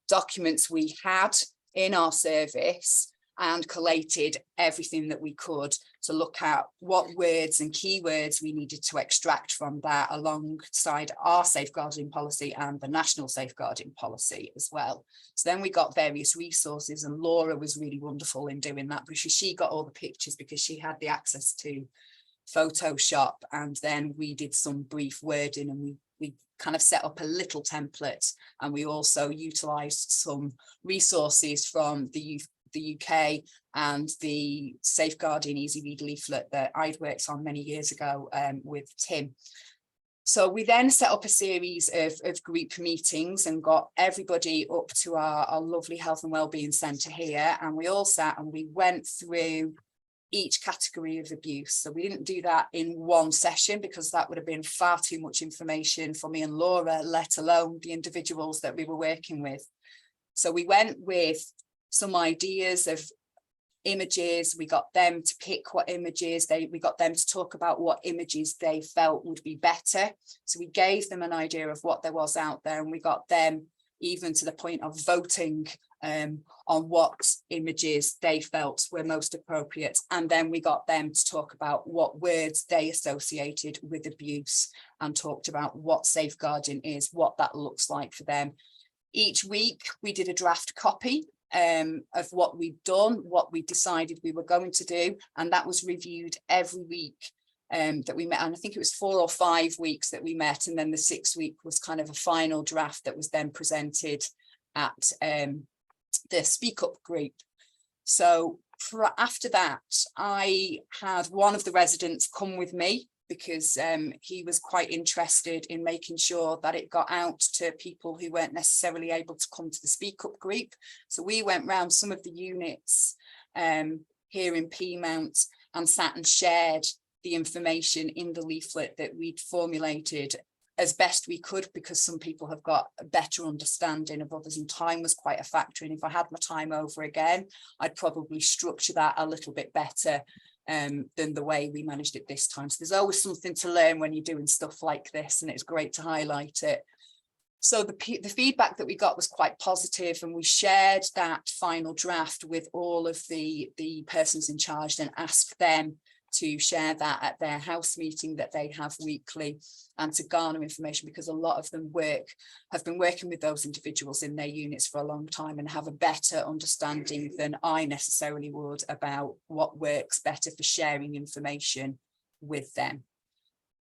documents we had in our service and collated everything that we could to look at what words and keywords we needed to extract from that, alongside our safeguarding policy and the national safeguarding policy as well. So then we got various resources, and Laura was really wonderful in doing that, because she got all the pictures because she had the access to Photoshop, and then we did some brief wording, and we kind of set up a little template, and we also utilized some resources from the UK and the Safeguarding Easy Read leaflet that I'd worked on many years ago with Tim. So we then set up a series of group meetings and got everybody up to our lovely health and wellbeing centre here, and we all sat and we went through each category of abuse. So we didn't do that in one session, because that would have been far too much information for me and Laura, let alone the individuals that we were working with. So we went with some ideas of images. We got them to pick what images we got them to talk about what images they felt would be better. So we gave them an idea of what there was out there, and we got them even to the point of voting on what images they felt were most appropriate. And then we got them to talk about what words they associated with abuse, and talked about what safeguarding is, what that looks like for them. Each week we did a draft copy of what we'd done, what we decided we were going to do, and that was reviewed every week that we met. And I think it was 4 or 5 weeks that we met, and then the 6th week was kind of a final draft that was then presented at the Speak Up group. So after that, I had one of the residents come with me, because he was quite interested in making sure that it got out to people who weren't necessarily able to come to the Speak Up group. So we went round some of the units here in Piedmont and sat and shared the information in the leaflet that we'd formulated as best we could, because some people have got a better understanding of others, and time was quite a factor. And if I had my time over again, I'd probably structure that a little bit better than the way we managed it this time. So there's always something to learn when you're doing stuff like this, and it's great to highlight it. So the feedback that we got was quite positive, and we shared that final draft with all of the persons in charge and asked them to share that at their house meeting that they have weekly, and to garner information, because a lot of them have been working with those individuals in their units for a long time and have a better understanding than I necessarily would about what works better for sharing information with them.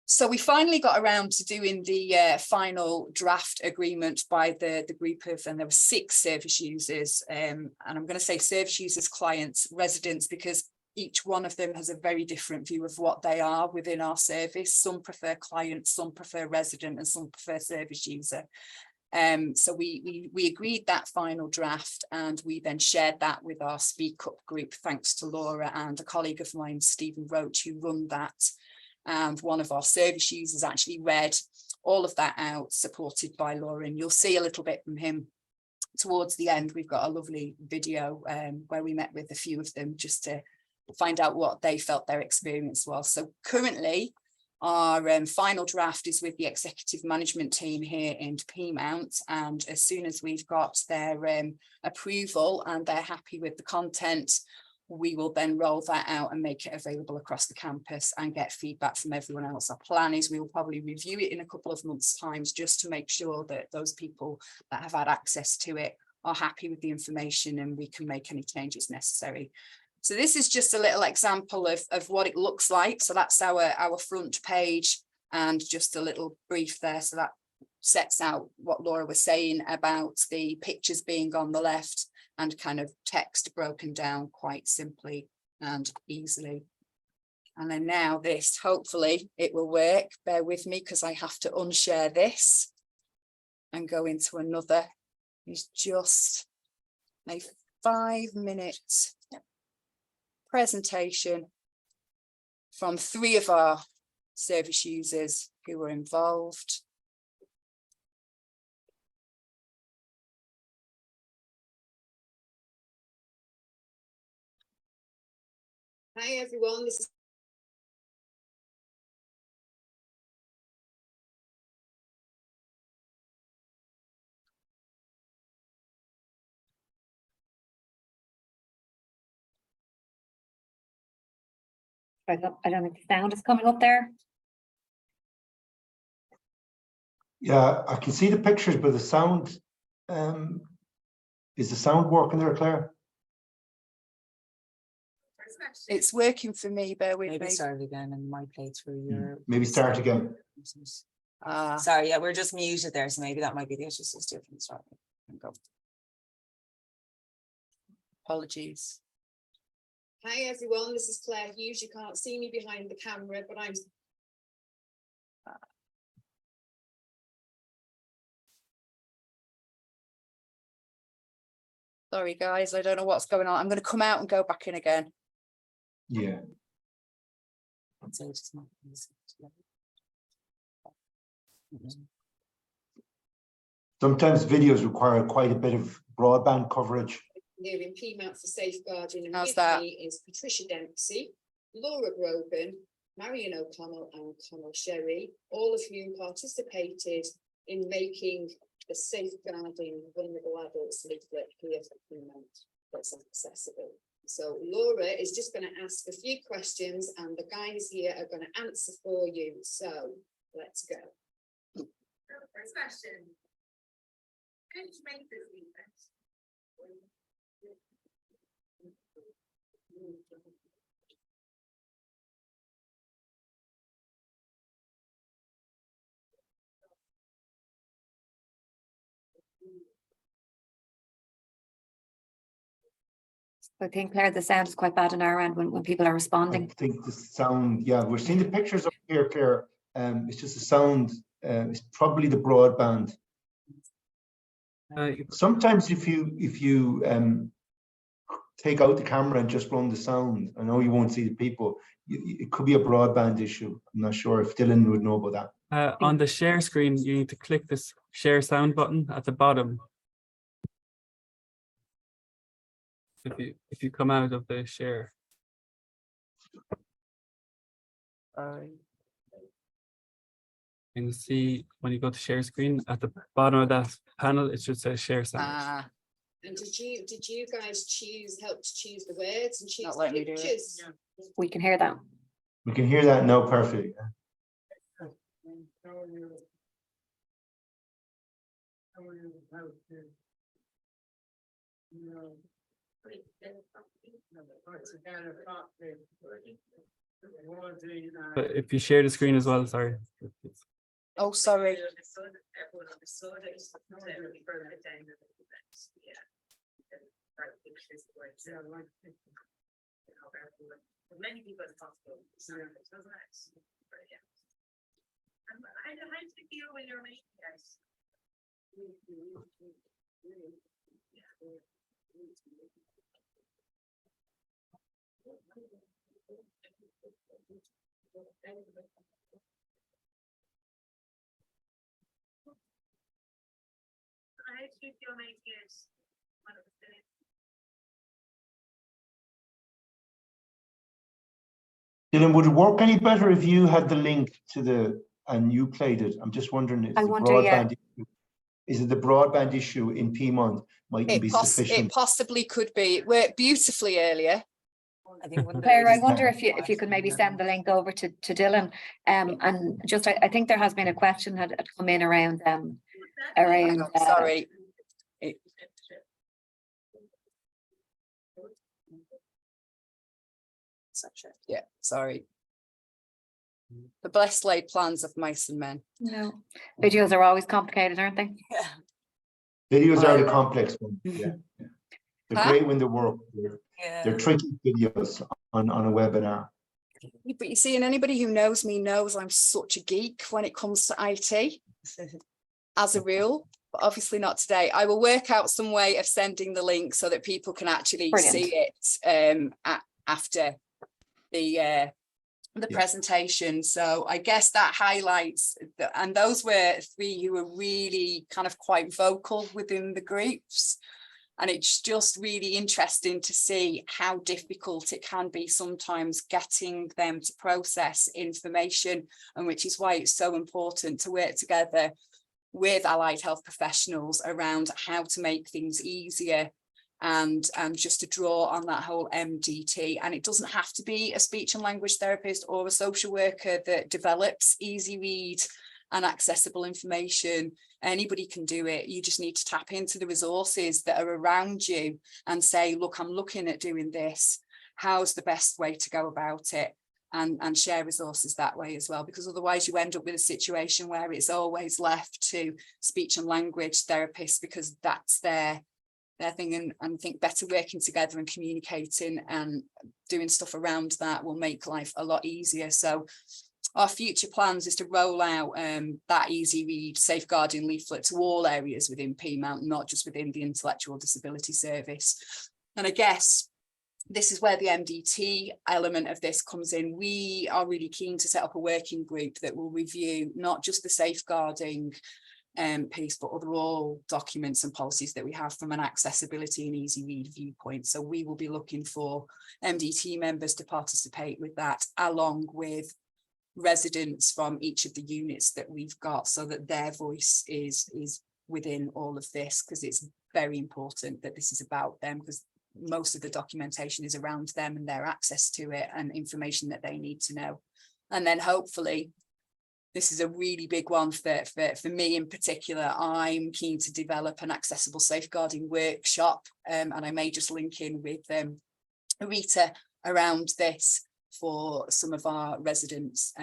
So we finally got around to doing the final draft agreement by the group of, and there were 6 service users, and I'm going to say service users, clients, residents, because each one of them has a very different view of what they are within our service. Some prefer clients, some prefer resident, and some prefer service user. So we agreed that final draft, and we then shared that with our Speak Up group, thanks to Laura and a colleague of mine, Stephen Roach, who run that. And one of our service users actually read all of that out, supported by Laura, and you'll see a little bit from him towards the end. We've got a lovely video where we met with a few of them just to find out what they felt their experience was. So currently our final draft is with the executive management team here in Piedmont, and as soon as we've got their approval and they're happy with the content, we will then roll that out and make it available across the campus and get feedback from everyone else. Our plan is we will probably review it in a couple of months' times, just to make sure that those people that have had access to it are happy with the information and we can make any changes necessary. So this is just a little example of what it looks like. So that's our front page, and just a little brief there. So that sets out what Laura was saying about the pictures being on the left and kind of text broken down quite simply and easily. And then now this, hopefully it will work. Bear with me, because I have to unshare this and go into another. It's just a 5-minute presentation from 3 of our service users who were involved. Hi everyone, this is I don't think the sound is coming up there. Yeah, I can see the pictures, but the sound, is the sound working there, Claire? It's working for me, bear with Maybe me. start again and might play through your. Maybe start again. Sorry, yeah, we're just muted there, so maybe that might be the issue. So it's different. Sorry. Apologies. Hi everyone, this is Claire Hughes. You can't see me behind the camera, but I'm Sorry, guys, I don't know what's going on. I'm going to come out and go back in again. Yeah. Sometimes videos require quite a bit of broadband coverage. here in PMAT for safeguarding, and How's with that? me is Patricia Dempsey, Laura Grogan, Marion O'Connell and Connell Sherry, all of whom participated in making the Safeguarding Vulnerable Adults leaflet here for PMAT that's accessible. So Laura is just going to ask a few questions and the guys here are going to answer for you. So let's go. First question. How did you make this leaflet? I think, Claire, the sound is quite bad on our end when people are I responding. think the sound, yeah, we're seeing the pictures up here, Claire. It's just the sound, it's probably the broadband. Sometimes if you take out the camera and just run the sound, I know you won't see the people, it could be a broadband issue. I'm not sure if Dylan would know about that. On the share screen, you need to click this share sound button at the bottom. If you come out of the share. You can see when you go to share screen at the bottom of that panel, it should say share sound. And did you guys help to choose the words and choose Not the letting me do it. pictures? We can hear that. We can hear that now perfectly. But if you share the screen as well, sorry. Oh, sorry. Many people as possible. How did you feel when you're making this? How did you feel making it? Dylan, would it work any better if you had the link to the and you played it? I'm just wondering if I the wonder, broadband issue, is it the broadband issue in Piedmont mightn't be It sufficient? possibly could be. It worked beautifully earlier. I think one Claire, I wonder if you could maybe send the link over to Dylan. And just I think there has been a question had come in around Sorry. Yeah, sorry. The blessed laid plans of mice and men. no, videos are always complicated, aren't they? Yeah. Videos are the complex ones. Yeah. They're Huh? great when they work. They're Yeah. tricky videos on a webinar. But you see, and anybody who knows me knows I'm such a geek when it comes to IT, as a rule, but obviously not today. I will work out some way of sending the link so that people can actually see it after the presentation. So I guess that highlights, and those were three who were really kind of quite vocal within the groups. And it's just really interesting to see how difficult it can be sometimes getting them to process information, and which is why it's so important to work together with allied health professionals around how to make things easier, and just to draw on that whole MDT. And it doesn't have to be a speech and language therapist or a social worker that develops easy read and accessible information. Anybody can do it. You just need to tap into the resources that are around you and say, look, I'm looking at doing this. How's the best way to go about it? And share resources that way as well, because otherwise you end up with a situation where it's always left to speech and language therapists, because that's their thing. And I think better working together and communicating and doing stuff around that will make life a lot easier. So our future plans is to roll out that easy read safeguarding leaflet to all areas within PMount, not just within the intellectual disability service. And I guess this is where the MDT element of this comes in. We are really keen to set up a working group that will review not just the safeguarding piece, but all documents and policies that we have from an accessibility and easy read viewpoint. So we will be looking for MDT members to participate with that, along with residents from each of the units that we've got, so that their voice is within all of this, because it's very important that this is about them, because most of the documentation is around them and their access to it and information that they need to know. And then hopefully, this is a really big one for me in particular. I'm keen to develop an accessible safeguarding workshop, and I may just link in with Rita around this for some of our residents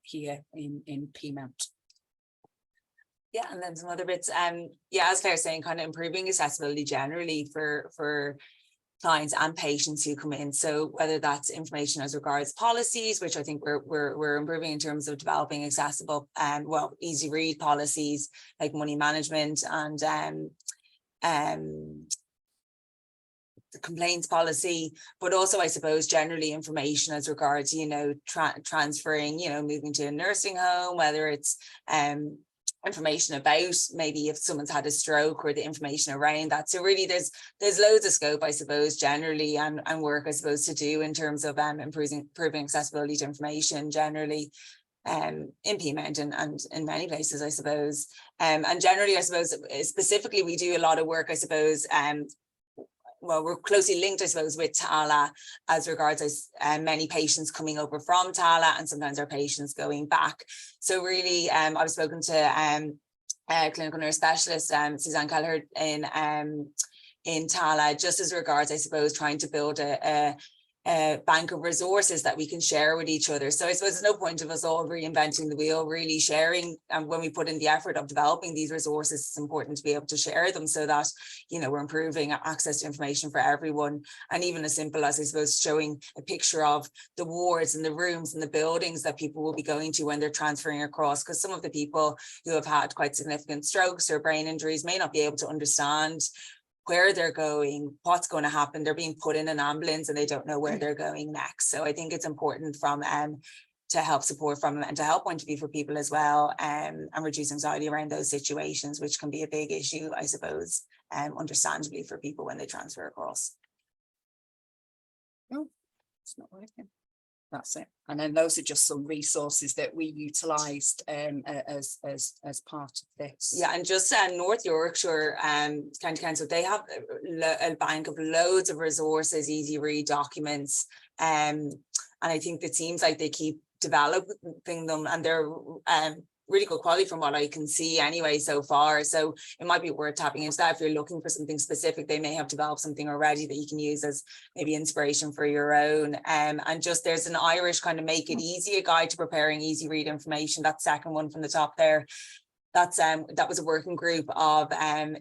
here in PMount. Yeah, and then some other bits. Yeah, as Claire's saying, kind of improving accessibility generally for clients and patients who come in. So whether that's information as regards policies, which I think we're improving in terms of developing accessible and easy read policies like money management and the complaints policy, but also I suppose generally information as regards, transferring, moving to a nursing home, whether it's information about maybe if someone's had a stroke or the information around that. So really there's loads of scope, I suppose, generally and work, I suppose, to do in terms of improving accessibility to information generally in PMount and in many places, I suppose. And generally, I suppose, specifically, we do a lot of work, I suppose, we're closely linked, I suppose, with TALA as regards many patients coming over from TALA and sometimes our patients going back. So really, I've spoken to clinical nurse specialist Suzanne Kelleher in TALA, just as regards, I suppose, trying to build a bank of resources that we can share with each other. So I suppose there's no point of us all reinventing the wheel, really sharing. And when we put in the effort of developing these resources, it's important to be able to share them so that, we're improving access to information for everyone. And even as simple as, I suppose, showing a picture of the wards and the rooms and the buildings that people will be going to when they're transferring across, because some of the people who have had quite significant strokes or brain injuries may not be able to understand where they're going, what's going to happen. They're being put in an ambulance and they don't know where they're going next. So I think it's important from to help support from a mental health point of view for people as well, and reduce anxiety around those situations, which can be a big issue, I suppose, understandably for people when they transfer across. Oh, it's not working. That's it. And then those are just some resources that we utilised as part of this. Yeah, and just North Yorkshire County Council, they have a bank of loads of resources, easy read documents, and I think it seems like they keep developing them, and they're really good quality from what I can see anyway so far. So it might be worth tapping into that if you're looking for something specific. They may have developed something already that you can use as maybe inspiration for your own. And just there's an Irish kind of make it easy, a guide to preparing easy read information. That second one from the top there. That's that was a working group of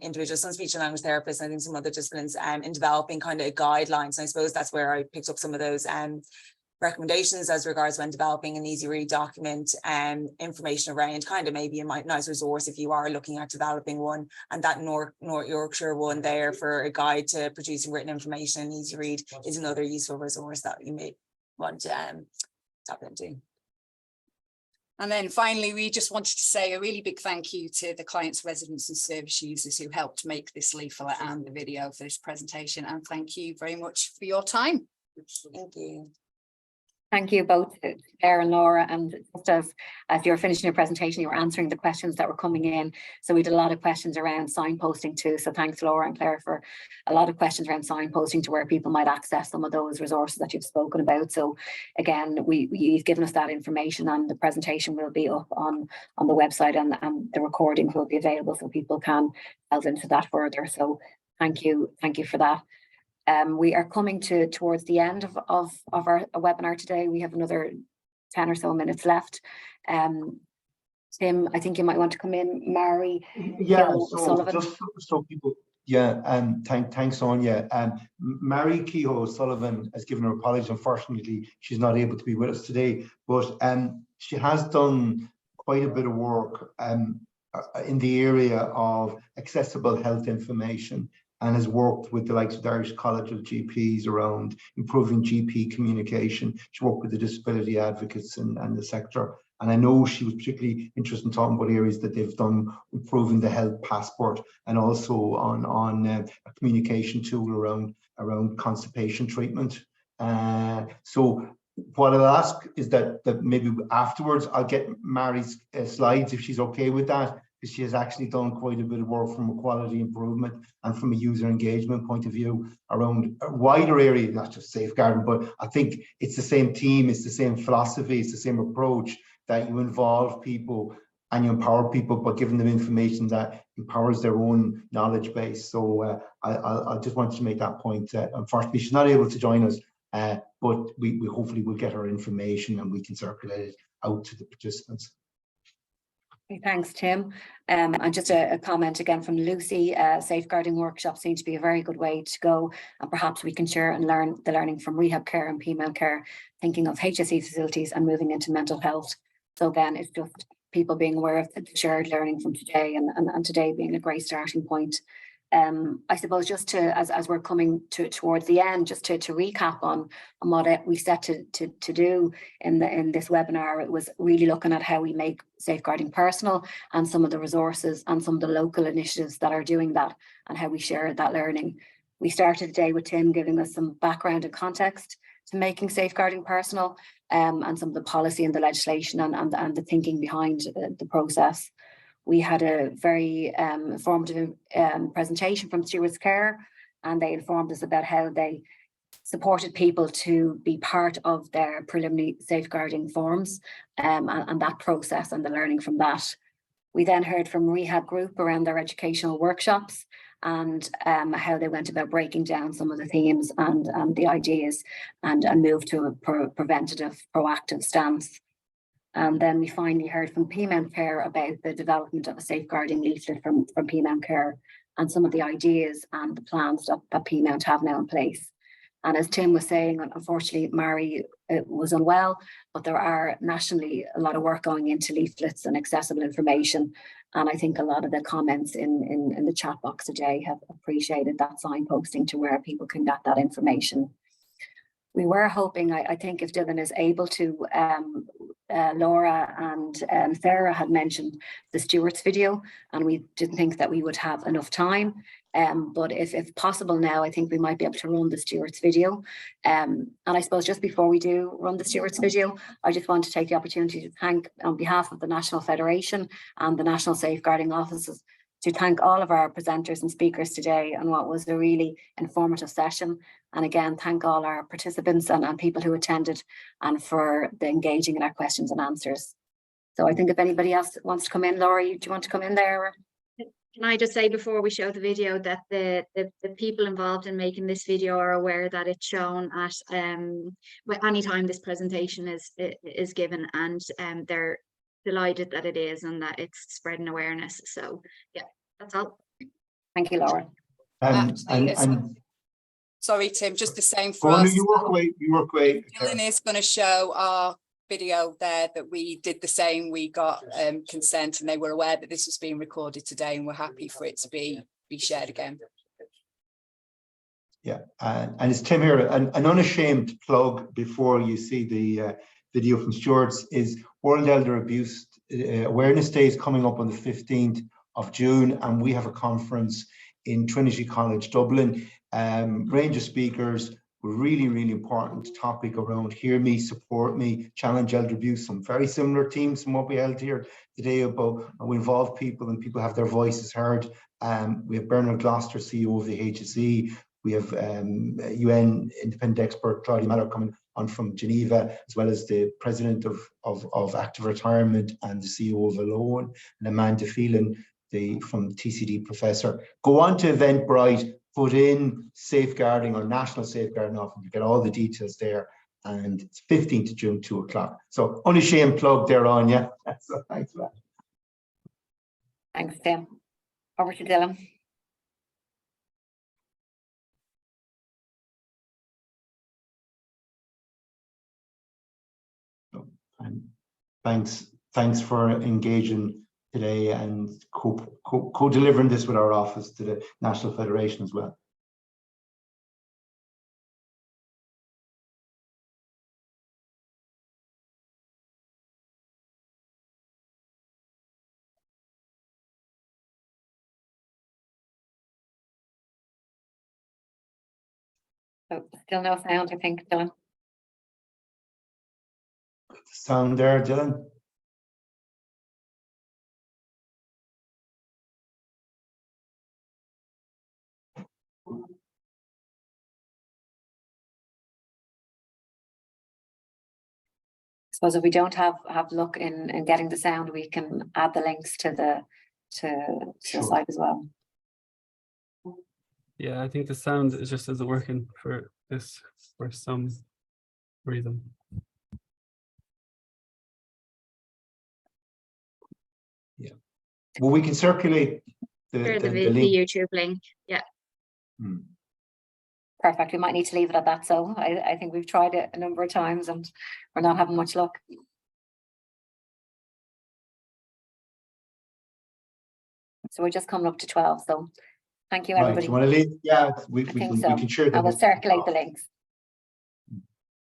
individuals, some speech and language therapists, and I think some other disciplines in developing kind of guidelines. And I suppose that's where I picked up some of those recommendations as regards when developing an easy read document, and information around kind of maybe a nice resource if you are looking at developing one. And that North Yorkshire one there for a guide to producing written information in easy read is another useful resource that you may want to tap into. And then finally, we just wanted to say a really big thank you to the clients, residents and service users who helped make this leaflet and the video for this presentation. And thank you very much for your time. Thank you. Thank you both, Claire and Laura. And just as you were finishing your presentation, you were answering the questions that were coming in. So we did a lot of questions around signposting too. So thanks, Laura and Claire, for a lot of questions around signposting to where people might access some of those resources that you've spoken about. So again, you've given us that information, and the presentation will be up on the website, and the recordings will be available so people can delve into that further. So thank you for that. We are coming towards the end of our webinar today. We have another 10 or so minutes left. Tim, I think you might want to come in. Mary, yeah, Sullivan. just so people, yeah, thanks, Sonia. Mary Kehoe Sullivan has given her apology. Unfortunately, she's not able to be with us today, but she has done quite a bit of work in the area of accessible health information, and has worked with the likes of the Irish College of GPs around improving GP communication. She worked with the disability advocates and the sector. And I know she was particularly interested in talking about areas that they've done, improving the health passport, and also on a communication tool around constipation treatment. So what I'll ask is that maybe afterwards I'll get Mary's slides, if she's okay with that, because she has actually done quite a bit of work from a quality improvement and from a user engagement point of view around a wider area, not just safeguarding, but I think it's the same team, it's the same philosophy, it's the same approach, that you involve people and you empower people, but giving them information that empowers their own knowledge base. So I just wanted to make that point. Unfortunately, she's not able to join us, but we hopefully will get her information and we can circulate it out to the participants. Thanks, Tim. And just a comment again from Lucy, safeguarding workshops seem to be a very good way to go, and perhaps we can share and learn the learning from rehab care and female care, thinking of HSE facilities and moving into mental health. So again, it's just people being aware of the shared learning from today, and today being a great starting point. I suppose just to, as we're coming towards the end, just to recap on what we set to do in this webinar, it was really looking at how we make safeguarding personal, and some of the resources and some of the local initiatives that are doing that, and how we share that learning. We started today with Tim giving us some background and context to making safeguarding personal, and some of the policy and the legislation and the thinking behind the process. We had a very informative presentation from Stewards Care, and they informed us about how they supported people to be part of their preliminary safeguarding forms, and that process and the learning from that. We then heard from Rehab Group around their educational workshops, and how they went about breaking down some of the themes and the ideas, and move to a preventative, proactive stance. And then we finally heard from PMM Care about the development of a safeguarding leaflet from PMM Care, and some of the ideas and the plans that PMM have now in place. And as Tim was saying, unfortunately, Mary was unwell, but there are nationally a lot of work going into leaflets and accessible information. And I think a lot of the comments in the chat box today have appreciated that signposting to where people can get that information. We were hoping, I think if Dylan is able to, Laura and Sarah had mentioned the Stewards video, and we didn't think that we would have enough time. But if possible now, I think we might be able to run the Stewards video. And I suppose just before we do run the Stewards video, I just want to take the opportunity to thank, on behalf of the National Federation and the National Safeguarding Offices, to thank all of our presenters and speakers today on what was a really informative session. And again, thank all our participants and people who attended, and for the engaging in our questions and answers. So I think if anybody else wants to come in, Laurie, do you want to come in there? Can I just say before we show the video that the people involved in making this video are aware that it's shown at any time this presentation is given, and they're delighted that it is and that it's spreading awareness. So yeah, that's all. Thank you, Laura. Sorry, Tim, just the same for us. You work away. Dylan is going to show our video there that we did the same. We got consent, and they were aware that this was being recorded today, and we're happy for it to be shared again. Yeah, and it's Tim here, an unashamed plug before you see video from Stuart's, is World Elder Abuse Awareness Day is coming up on the 15th of June, and we have a conference in Trinity College Dublin. Range of speakers, really, really important topic around hear me, support me, challenge elder abuse. Some very similar themes from what we held here today about we involve people and people have their voices heard. We have Bernard Gloucester, CEO of the HSE. We have UN independent expert Claudia Mallow coming on from Geneva, as well as the president of Active Retirement and the CEO of Alone, and Amanda Phelan, from TCD professor. Go on to Eventbrite, put in safeguarding or National Safeguarding Office, you get all the details there. And it's 15th of June, 2 o'clock. So only shame plug there on, yeah. So thanks for that. Thanks, Tim. Over to Dylan. Thanks for engaging today and co-delivering this with our office to the National Federation as well. So still no sound, I think, Dylan. Sound there, Dylan? I suppose if we don't have luck in getting the sound, we can add the links to the Sure. site as well. Yeah, I think the sound is just isn't working for this for some reason. Yeah. Well, we can circulate the link. YouTube link. Yeah. Perfect. We might need to leave it at that. So I think we've tried it a number of times and we're not having much luck. So we're just coming up to 12. So thank you, everybody. Right, you want to leave? Yeah, we can share I will circulate the links.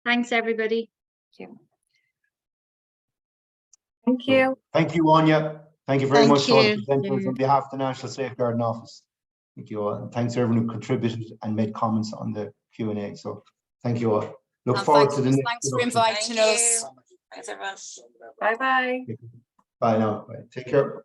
Thanks, everybody. Thank you. Thank you. Thank you, Anya. Thank you very much to all the Thank presenters on behalf of the National Safeguarding Office. Thank you all. And thanks to everyone who contributed and made comments on the Q&A. So thank you all. Look And forward to the next. thanks for inviting us. Thanks, everyone. Bye-bye. Bye now. Bye. Take care.